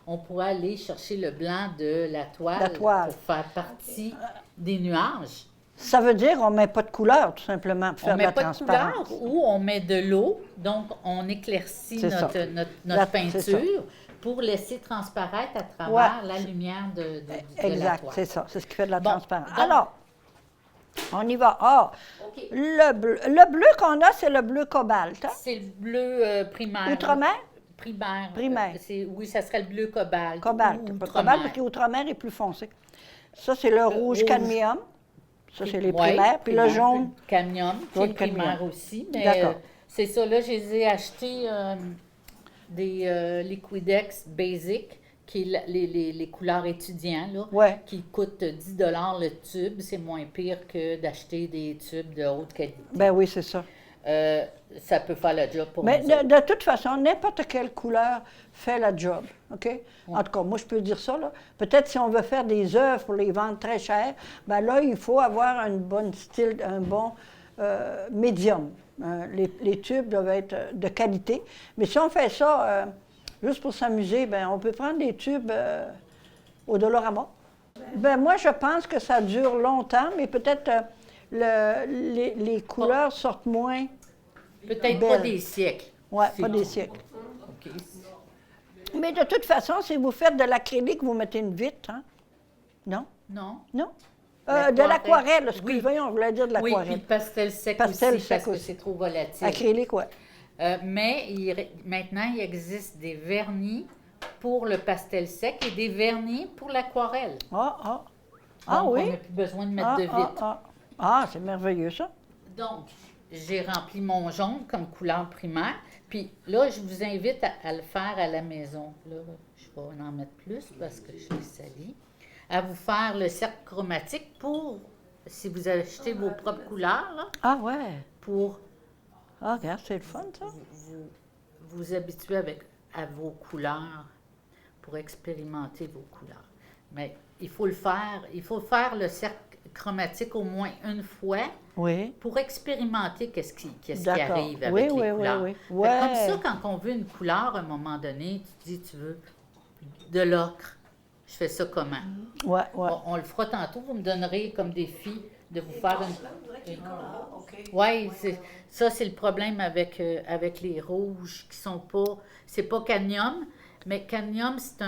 on pourrait aller chercher le blanc de la toile, pour faire partie des nuages. Ça veut dire qu'on ne met pas de couleur, tout simplement, pour On faire ne de met la pas de transparence. couleur ou on met de l'eau, donc on éclaircit C'est ça. notre C'est ça. peinture pour laisser transparaître à travers la lumière de la Exact, toile. c'est ça. C'est ce qui fait de la Bon, transparence. donc- Alors, on y va. Ah, OK. le bleu qu'on a, c'est le bleu cobalt. Hein? C'est le bleu primaire. Outre-mer? Primaire. Primaire. Oui, ça serait le bleu cobalt. Cobalt. ou Cobalt, outre-mer. parce que outre-mer est plus foncé. Ça, c'est le rouge rouge. cadmium. Ça, c'est les Ouais, primaires. Puis le primaire. jaune. Cadmium, qui est Jaune le primaire cadmium. aussi. Mais D'accord. c'est ça, là, je les ai achetés des Liquidex Basic, qui est les couleurs étudiants, là, Ouais. qui coûtent 10 le tube. C'est moins pire que d'acheter des tubes de haute qualité. Ben oui, c'est ça. Ça peut faire le job pour Mais nous autres. de toute façon, n'importe quelle couleur fait la job, OK? En tout cas, moi, je peux dire ça, là. Peut-être si on veut faire des œuvres pour les vendre très cher, ben là, il faut avoir un bon style, un bon médium. Les tubes doivent être de qualité. Mais si on fait ça juste pour s'amuser, ben on peut prendre des tubes au Dollarama. Ben moi, je pense que ça dure longtemps, mais peut-être les couleurs sortent moins. Peut-être pas belle. des siècles. Oui, C'est pas des tout. siècles. OK. Mais de toute façon, si vous faites de l'acrylique, vous mettez une vitre, hein? Non? Non? Non? L'aquarelle. De l'aquarelle, Oui. excusez, on voulait dire de Oui, puis l'aquarelle. le pastel sec Pastel aussi, sec parce que aussi. c'est trop volatile. Acrylique, oui. Mais maintenant, il existe des vernis pour le pastel sec et des vernis pour l'aquarelle. Ah Donc, oui? on n'a plus besoin de mettre de vitre. C'est merveilleux, ça. Donc, j'ai rempli mon jaune comme couleur primaire. Puis là, je vous invite à le faire à la maison. Là, je vais en mettre plus parce que je l'ai sali. À vous faire le cercle chromatique pour, si vous achetez vos propres couleurs, là, Ah ouais. pour Ah, regarde, c'est le fun, ça. vous habituer à vos couleurs, pour expérimenter vos couleurs. Mais il faut faire le cercle chromatique au moins une fois Oui. pour expérimenter qu'est-ce qui D'accord. arrive avec Oui, les oui, oui, couleurs. oui. Fait Ouais. Comme ça, quand on veut une couleur, à un moment donné, tu dis, tu veux de l'ocre. Je fais ça comment? Ouais, ouais. On le fera tantôt. Vous me donnerez comme défi de vous faire une... Oui, ça, c'est le problème avec les rouges qui sont pas... C'est pas cadmium, Mais cadmium, c'est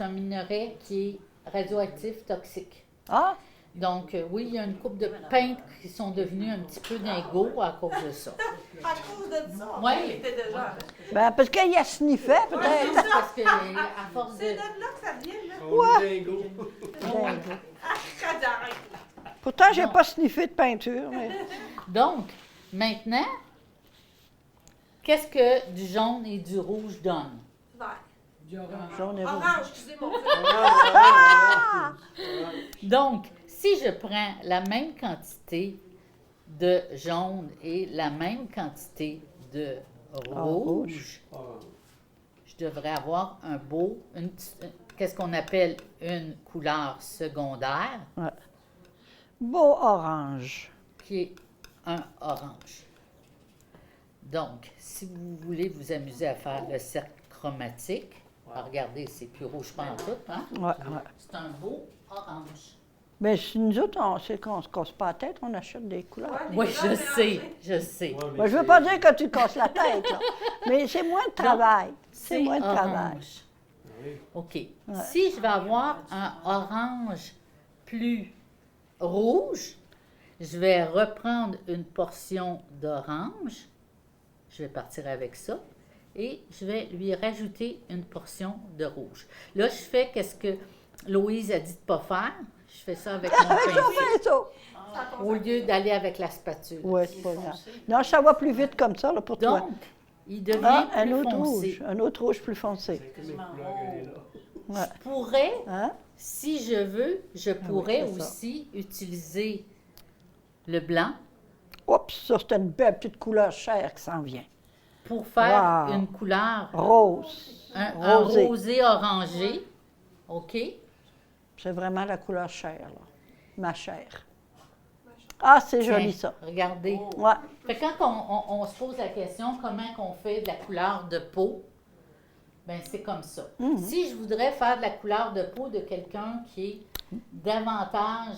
un minerai qui est radioactif, toxique. Ah, Donc, oui, il y a une couple de peintres qui sont devenus un petit peu dingos à cause de ça. À cause de ça, Oui. il était déjà. ben parce qu'il y a sniffé, peut-être. Parce que, à force de... C'est de là que ça vient, là. On est dingo. Ah, quand j'arrête. Pourtant, j'ai Non. pas sniffé de peinture. Mais... Donc, maintenant, qu'est-ce que du jaune et du rouge donne? Vert. Jaune et rouge. Orange, excusez-moi. Donc, si je prends la même quantité de jaune et la même quantité de rouge, je devrais avoir qu'est-ce qu'on appelle une couleur secondaire, Beau orange. qui est un orange. Donc, si vous voulez vous amuser à faire le cercle chromatique, regardez, c'est plus rouge pas en tout, hein? Ouais, ouais. C'est un beau orange. Mais si nous autres, c'est qu'on se casse pas la tête, on achète des couleurs. Oui, je sais, je sais. Ouais, mais Ben, je veux c'est- pas dire que tu te casses la tête, là. Mais c'est moins de travail. C'est moins de travail. orange. Oui. OK. Si je vais avoir un orange plus rouge, je vais reprendre une portion d'orange. Je vais partir avec ça. Et je vais lui rajouter une portion de rouge. Là, je fais qu'est-ce que Loïse a dit de ne pas faire. Je fais ça avec mon pinceau. Ouais, ça. Au lieu d'aller avec la spatule. Ouais, c'est pas grave. Non, ça va plus vite comme ça, là, pour toi. Donc, il devient Ah, un plus autre foncé. rouge. Un autre rouge plus foncé. C'est comme une couleur qu'elle est là. Ouais. Je pourrais, Hein? si je veux, je pourrais c'est ça. aussi utiliser le blanc Oups, ça, c'est une belle petite couleur chair qui s'en vient. pour faire Wow. une couleur, Rose. un Rosé. rosé orangé. OK? C'est vraiment la couleur chair, là. Ma chair. Ah, c'est joli, Tiens, ça. Regardez. Ouais. Fait que quand on se pose la question comment qu'on fait de la couleur de peau, ben c'est comme ça. Mhm. Si je voudrais faire de la couleur de peau de quelqu'un qui est davantage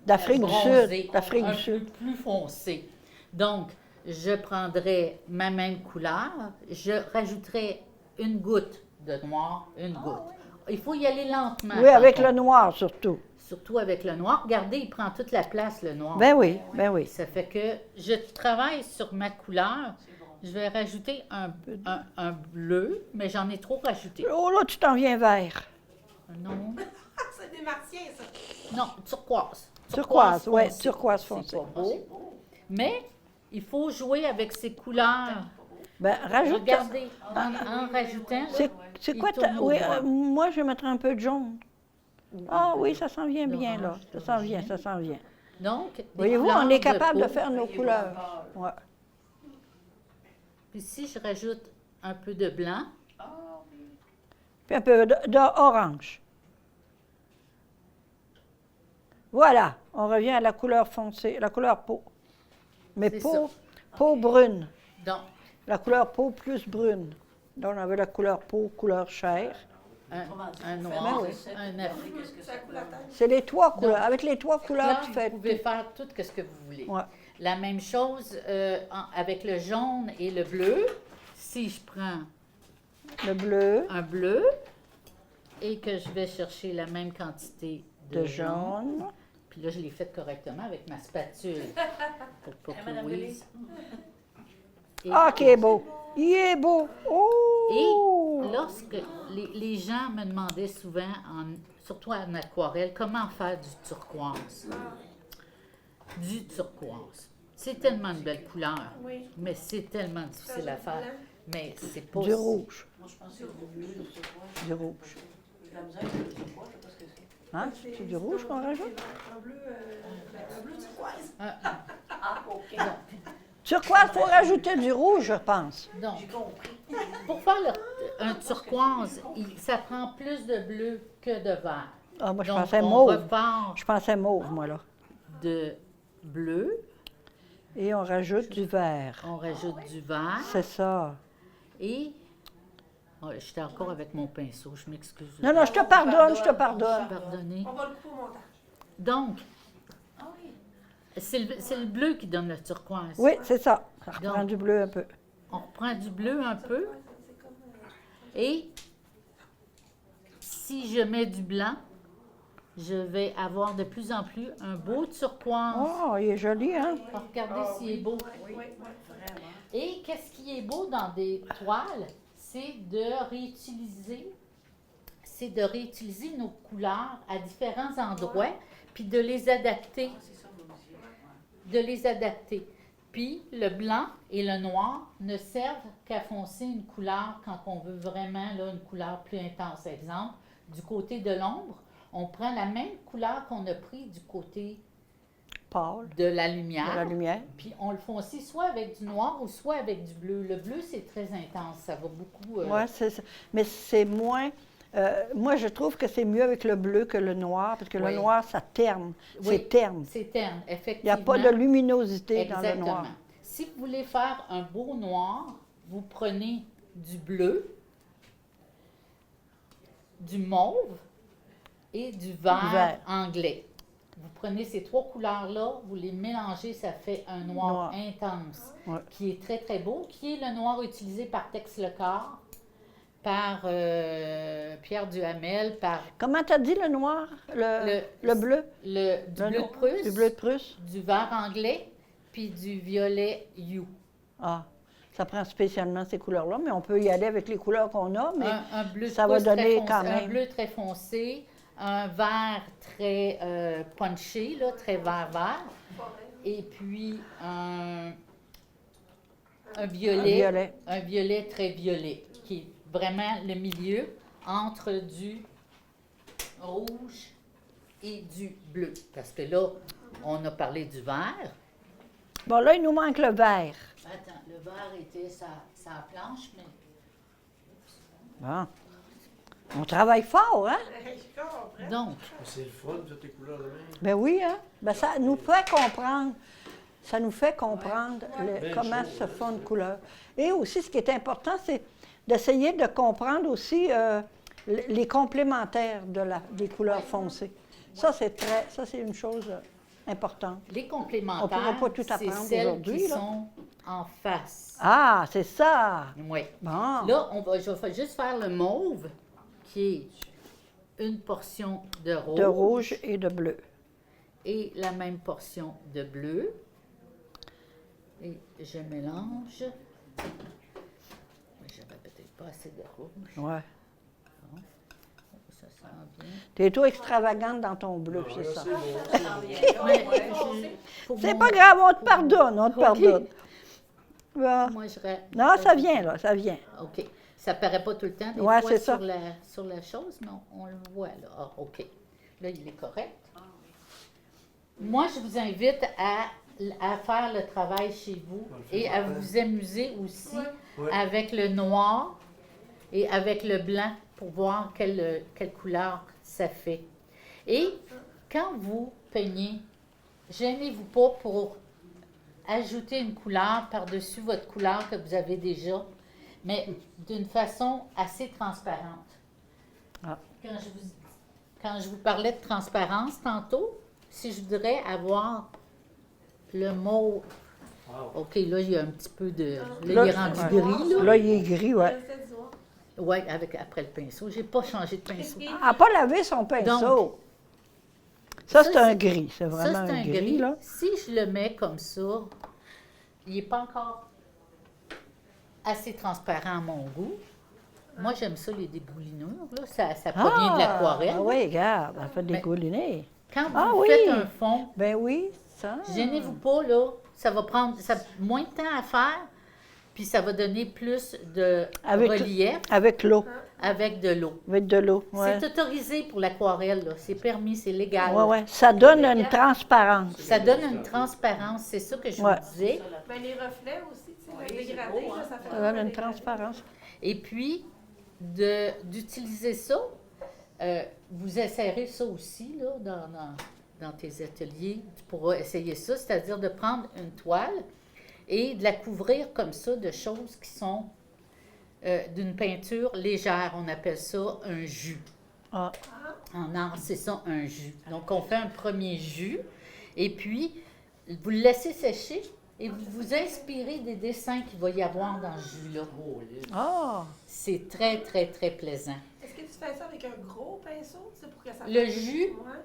D'Afrique du bronzé, Sud, d'Afrique un du Sud. peu plus foncé. Donc, je prendrais ma même couleur, je rajouterais une goutte de noir, une goutte. Il faut y aller lentement. Oui, avec quand le on- noir, surtout. Surtout avec le noir. Regardez, il prend toute la place, le noir. Ben oui, ben oui. Ça fait que je travaille sur ma couleur. Je vais rajouter un bleu, mais j'en ai trop rajouté. Oh là, tu t'en viens vert. Non, C'est des martiens, ça. non, turquoise. Turquoise, oui, foncé. turquoise C'est foncé. pas beau. Mais il faut jouer avec ces couleurs. Ben, rajoute. Regardez, en rajoutant, C'est il quoi tourne ta. au Oui, noir. moi, je vais mettre un peu de jaune. Ah oui, ça s'en vient bien, là. Ça s'en vient, ça s'en vient. Donc, des Voyez-vous, couleurs on est capable de peau. faire nos couleurs. Ouais. Puis si je rajoute un peu de blanc, Puis un peu d'orange. Voilà, on revient à la couleur foncée, la couleur peau. Mais C'est peau brune. donc La couleur peau plus brune. Là, on avait la couleur peau, couleur chair. un noir, oui. un afrique. C'est les trois couleurs. Avec les trois couleurs, Là, tu fais. vous pouvez faire tout ce que vous voulez. Ouais. La même chose avec le jaune et le bleu. Si je prends Le bleu, un bleu et que je vais chercher la même quantité de, de jaune. puis là, je l'ai fait correctement avec ma spatule pour pas que Louise... Et- Ah, qui est beau. Il est beau. Oh! Et lorsque les gens me demandaient souvent, surtout en aquarelle, comment faire du turquoise. Du turquoise. C'est tellement une belle couleur, Oui. mais c'est tellement difficile à faire. Mais c'est pas Du si- rouge. Du rouge. Hein? C'est du rouge qu'on rajoute? Un bleu turquoise. Turquoise, il faut rajouter du rouge, je pense. Donc, pour faire un turquoise, ça prend plus de bleu que de vert. Ah, moi, je Donc, pensais on mauve. repart Je pensais mauve, moi, là. de bleu, Et on rajoute du vert. on rajoute du vert C'est ça. et... Oh, j'étais encore avec mon pinceau, je m'excuse. Non, non, je te pardonne, je te pardonne. Pardonnez. On va le couper au montage. Donc, c'est le bleu qui donne le turquoise. Oui, c'est ça. Ça reprend Donc. du bleu un peu. On reprend du bleu un peu. Et si je mets du blanc, je vais avoir de plus en plus un beau turquoise. Oh, il est joli, hein? Regardez s'il est beau. Et qu'est-ce qui est beau dans des toiles, c'est de réutiliser nos couleurs à différents endroits, puis de les adapter. Puis le blanc et le noir ne servent qu'à foncer une couleur quand on veut vraiment là, une couleur plus intense. Exemple, du côté de l'ombre, on prend la même couleur qu'on a pris du côté Pâle. de la De lumière. la lumière. Puis on le fonce soit avec du noir ou soit avec du bleu. Le bleu, c'est très intense. Ça va beaucoup. Oui, c'est ça. Mais c'est moins. Moi, je trouve que c'est mieux avec le bleu que le noir, parce que Oui. le noir, ça terne. Oui. C'est terne. C'est terne, Il n'y effectivement. a pas de luminosité dans le Exactement. noir. Si vous voulez faire un beau noir, vous prenez du bleu, du mauve et du vert anglais. Vous prenez ces trois couleurs-là, vous les mélangez, ça fait un noir intense, Ouais. qui est très, très beau, qui est le noir utilisé par Tex Lecor, par Pierre Duhamel, par Comment t'as dit le noir? Le bleu? du Le bleu de noir? Prusse, Du bleu de Prusse? du vert anglais, puis du violet You. Ah, ça prend spécialement ces couleurs-là, mais on peut y aller avec les couleurs qu'on a, mais Un bleu de ça va Prusse très donner foncé, quand un même. bleu très foncé, un vert très punché, là, très vert, et puis un violet, un violet très violet, qui est vraiment le milieu entre du rouge et du bleu. Parce que là, on a parlé du vert. Bon, là, il nous manque le vert. Attends, le vert était sa planche, mais... Bon. On travaille fort, hein? Donc, C'est le fun, toutes tes couleurs de même. Ben oui, hein? Ben ça nous fait comprendre. Ça nous fait comprendre Belle comment chose, se font une couleur. Et aussi, ce qui est important, c'est d'essayer de comprendre aussi les complémentaires des couleurs foncées. Ça, c'est une chose importante. les On complémentaires, pourra pas tout c'est apprendre celles aujourd'hui, qui là. sont en face. Ah, c'est ça! Oui. Bon. Là, je vais juste faire le mauve, qui est une portion de rouge, De rouge et de bleu. et la même portion de bleu. Et je mélange. J'avais peut-être pas assez de rouge. Ouais. Ça sent bien. T'es trop extravagante dans ton bleu, c'est ça. C'est beau. Mais, pour C'est mon- pas grave, on te pardonne, on te OK. pardonne. Bon. Moi, Non, ça vient, là, ça vient. OK. Ça paraît pas tout le temps, des Ouais, fois, c'est ça. sur la chose, mais on le voit, là. Ah, OK. Là, il est correct. Moi, je vous invite à faire le travail chez vous et à vous amuser aussi Ouais. avec le noir et avec le blanc pour voir quelle couleur ça fait. Et quand vous peignez, gênez-vous pas pour ajouter une couleur par-dessus votre couleur que vous avez déjà, mais d'une façon assez transparente. Ah. Quand je vous parlais de transparence tantôt, si je voudrais avoir le mot... Wow. OK, là, il y a un petit peu de... Là, il Là, est rendu ouais. gris, là. Là, il est gris, ouais. Oui, après le pinceau. J'ai pas changé de pinceau. Elle n'a pas lavé son pinceau. Donc, ça, ça, c'est un c'est- gris. C'est Ça, vraiment c'est un gris, là. Si je le mets comme ça, il n'est pas encore assez transparent à mon goût. Moi, j'aime ça, les dégoulinures. Là. Ça provient de l'aquarelle. Ah oui, regarde, elle fait des Mais- gouliner. Quand vous Ah oui! faites un fond, Ben oui, ça. gênez-vous pas, là. Ça va prendre moins de temps à faire, puis ça va donner plus de Avec- relief Avec l'eau. avec de l'eau. Avec de l'eau, ouais. C'est autorisé pour l'aquarelle, là. C'est permis, c'est légal. Ouais, ouais. Ça donne une transparence. Ça donne une transparence, c'est ça que je Ouais. vous disais. Ben, les reflets aussi, tu sais, le dégradé, là, ça fait Ça donne une transparence. Et puis, d'utiliser ça, vous essayerez ça aussi là, dans tes ateliers. Tu pourras essayer ça, c'est-à-dire de prendre une toile et de la couvrir comme ça de choses qui sont d'une peinture légère. On appelle ça un jus. Ah. En art, c'est ça, un jus. Donc, on fait un premier jus et puis, vous le laissez sécher et vous vous inspirez des dessins qu'il va y avoir dans ce jus-là. Ah! C'est très, très, très plaisant. Est-ce que tu fais ça avec un gros pinceau? C'est pour que ça Le fasse- jus? Ouais.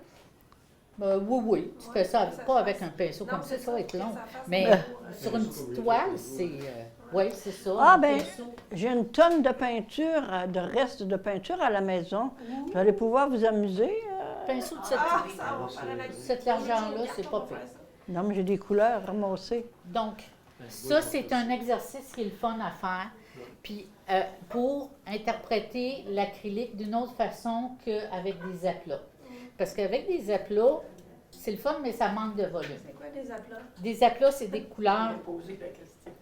Oui, tu fais ça pas avec un pinceau comme ça, ça va être long. Mais sur une petite toile, c'est... oui, c'est ça. Ah, un ben, pinceau. j'ai une tonne de peinture, de restes de peinture à la maison. Vous allez pouvoir vous amuser. Pinceau de cette, Ah, ça va faire la cette largeur-là, c'est pas pire. Non, mais j'ai des couleurs ramassées. Donc, ça, c'est un exercice qui est le fun à faire. Puis, pour interpréter l'acrylique d'une autre façon qu'avec des aplats. Parce qu'avec des aplats, c'est le fun, mais ça manque de volume. C'est quoi des aplats? Des aplats, c'est des couleurs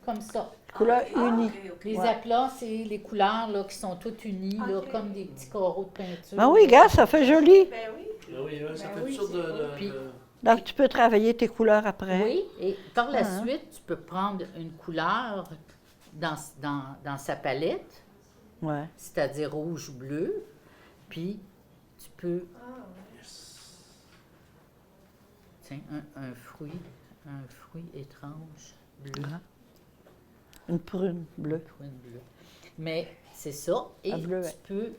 comme ça. Couleurs unies. Les Ouais. aplats, c'est les couleurs là, qui sont toutes unies, là, Ok. comme des petits carreaux de peinture. Ben oui, gars, ça fait joli. Ben oui. Ah oui, là, ça Ben fait oui, toutes sortes de... Puis- Donc, tu peux travailler tes couleurs après. Oui, et par la Ah. suite, tu peux prendre une couleur dans sa palette, Ouais. c'est-à-dire rouge ou bleu, puis tu peux... Tiens, un fruit étrange, bleu. Ah. Une prune bleue. Prune bleue. Mais c'est ça, et Ah, bleu, tu ouais. peux...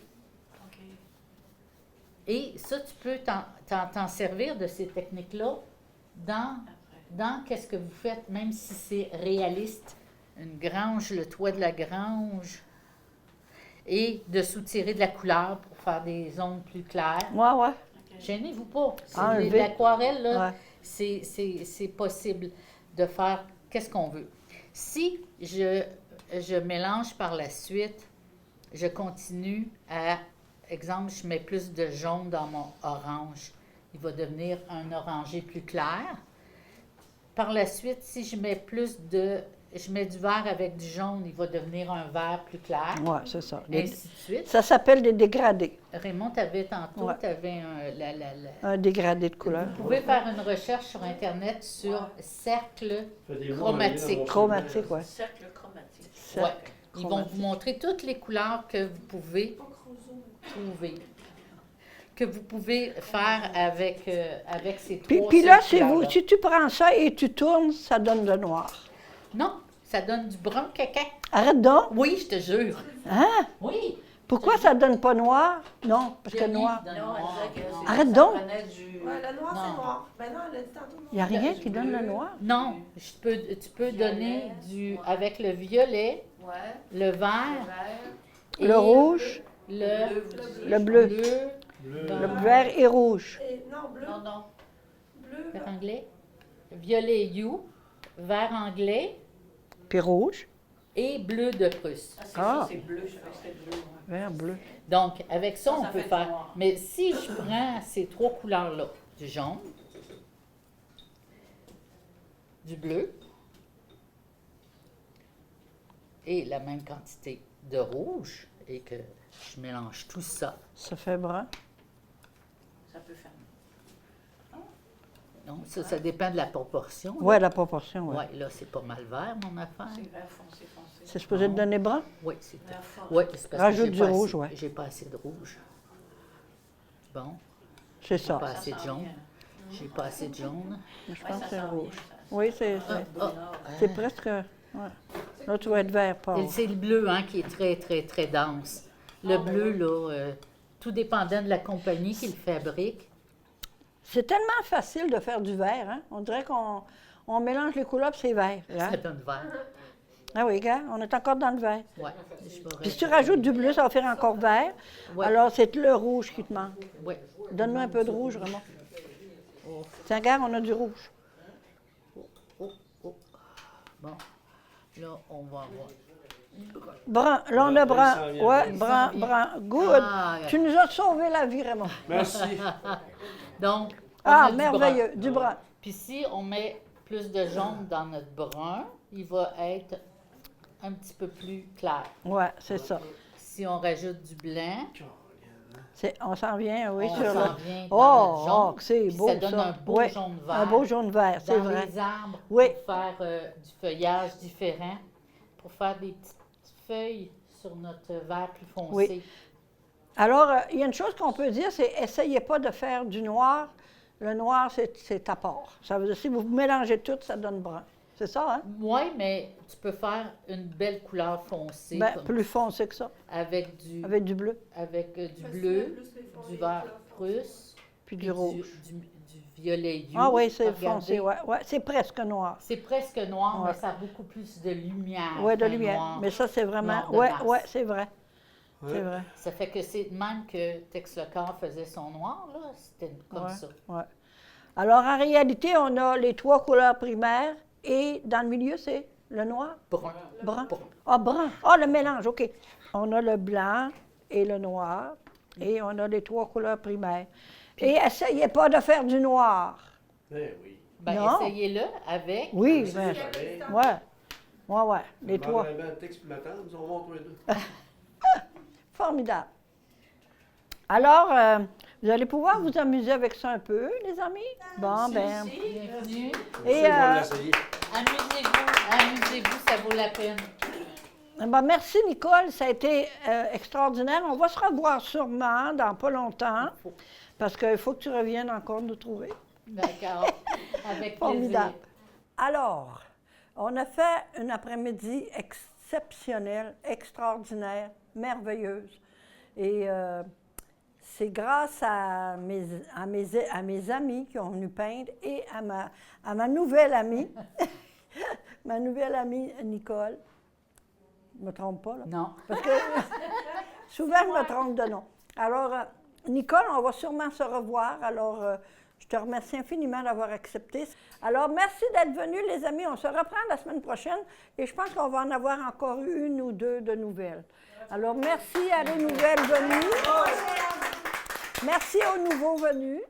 Et ça, tu peux t'en servir de ces techniques-là dans qu'est-ce que vous faites, même si c'est réaliste, une grange, le toit de la grange, et de soutirer de la couleur pour faire des zones plus claires. Ouais, ouais. Gênez-vous pas. Enlever. L'aquarelle, là, Ouais. c'est possible de faire qu'est-ce qu'on veut. Si je mélange par la suite, je continue à, exemple, je mets plus de jaune dans mon orange. Il va devenir un orangé plus clair. Par la suite, si je mets je mets du vert avec du jaune, il va devenir un vert plus clair. Ouais, c'est ça. Ainsi de suite. Ça s'appelle des dégradés. Raymond, tu avais tantôt, Ouais. tu avais Un dégradé de couleur. Vous pouvez faire une recherche sur Internet sur cercle chromatique. Chromatique, ouais. Cercle chromatique. Cercle Ouais. Ils vont chromatique. vous montrer toutes les couleurs que vous pouvez trouver, que vous pouvez faire avec ces trois Puis là, seules c'est vous, couleurs-là. si tu prends ça et tu tournes, ça donne le noir. Non, ça donne du brun caca. Arrête donc. Oui, je te jure. Hein? Oui. Pourquoi ça donne pas noir? Non, parce que J'ai rien noir. qui donne Non, noir. elle disait que Arrête ça donc. prenait du... Ouais, le noir, Non. c'est noir. Ben non, elle a dit tantôt. Il n'y a rien qui donne le noir. Non, tu peux donner avec le violet, Ouais, le vert, vert, et Le rouge, le le bleu. bleu, Le vert et rouge. Et non, bleu. non, non. Bleu. vert anglais, violet you, vert anglais Puis rouge, et bleu de Prusse. Ah, c'est Ah. ça, c'est bleu. Je savais que c'était bleu. Ouais. vert, bleu. Donc, avec ça, on Ça peut fait faire. noir. Mais si je prends ces trois couleurs-là, du jaune, du bleu et la même quantité de rouge, et que je mélange tout ça, Ça fait brun. Ça peut faire. donc ça dépend de la proportion. Ouais, la proportion, ouais. Oui, là, c'est pas mal vert, mon affaire. C'est vert foncé, foncé. C'est supposé te donner brun? Oui, c'est Vert fort. ouais, c'est parce Rajoute que du j'ai pas rouge, assez- ouais. J'ai pas assez de rouge. Bon, C'est ça. pas assez de sent jaune. bien. J'ai pas assez de jaune. Je Ouais, pense ça que c'est sent rouge. bien, ça. Oui, c'est presque... Ouais. Là, tu vas être vert, pas. Et c'est le bleu hein, qui est très, très, très dense. Le bleu, là, tout dépendant de la compagnie qui le fabrique. C'est tellement facile de faire du vert, hein? On dirait qu'on mélange les couleurs puis c'est vert. hein? Ça donne vert. Ah oui, gars, on est encore dans le vert. Ouais. Puis si tu rajoutes du bleu, ça va faire encore vert. Ouais. Alors, c'est le rouge qui te manque. Ouais. Donne-moi un peu de rouge, vraiment. Tiens, regarde, on a du rouge. Oh. Bon, là, on va voir. Brun, là, on a brun. Ouais, brun, vient. brun. Good. Ah, Tu nous as sauvé la vie, Raymond. Merci. Donc, on Ah, a du merveilleux, brun. du brun. Puis si on met plus de jaune dans notre brun, il va être un petit peu plus clair. Ouais, c'est ça. Si on rajoute du blanc, On s'en vient, oui, on sur s'en le... vient dans notre jaune. que c'est Puis beau, ça donne un beau Ouais, jaune vert. un beau jaune vert, c'est Dans vrai. les arbres, Oui. pour faire du feuillage différent, pour faire des petites feuilles sur notre vert plus foncé. Oui. Alors, il y a une chose qu'on peut dire, c'est essayez pas de faire du noir. Le noir, c'est à part. Ça veut dire, si vous mélangez tout, ça donne brun. C'est ça, hein? Oui, mais tu peux faire une belle couleur foncée. Ben, comme plus foncé que ça, avec du, avec du bleu, du bleu, du vert prusse, puis puis du rouge. du violet you. Ah oui, c'est Regardez. foncé, ouais, ouais. C'est presque noir. C'est presque noir, Ouais. mais ça a beaucoup plus de lumière. Oui, de qu'un lumière. noir. Mais ça, c'est vraiment. noir de Oui, masse. oui, c'est vrai. Ouais. C'est vrai. Ça fait que c'est de même que Tex Le Corps faisait son noir, là. C'était comme Ouais. ça. Ouais. Alors, en réalité, on a les 3 couleurs primaires et dans le milieu, c'est le noir. Brun. Brun. Brun. Ah, brun. Ah, le mélange, OK. On a le blanc et le noir et on a les 3 couleurs primaires. Et essayez pas de faire du noir. Ben oui. Ben, Non. essayez-le avec. Oui, C'est ben, pareil. ouais. Les 3. Un texte plus matin, nous on montre les deux. Formidable. Alors, vous allez pouvoir vous amuser avec ça un peu, les amis? Bon, ben. Bienvenue. Et, On va l'essayer. Amusez-vous, ça vaut la peine. ben, merci, Nicole. Ça a été extraordinaire. On va se revoir sûrement dans pas longtemps, parce qu'il faut que tu reviennes encore nous trouver. D'accord. Avec Formidable. plaisir. Alors, on a fait une après-midi exceptionnelle, extraordinaire, merveilleuse. Et c'est grâce à mes amis qui ont venu peindre et à ma nouvelle amie, ma nouvelle amie Nicole. Je ne me trompe pas, là? Non. Parce que souvent, je me trompe de nom. Alors, Nicole, on va sûrement se revoir. Alors, je te remercie infiniment d'avoir accepté. Alors, merci d'être venus, les amis. On se reprend la semaine prochaine et je pense qu'on va en avoir encore une ou deux de nouvelles. Alors, merci à les nouvelles venues. Merci aux nouveaux venus.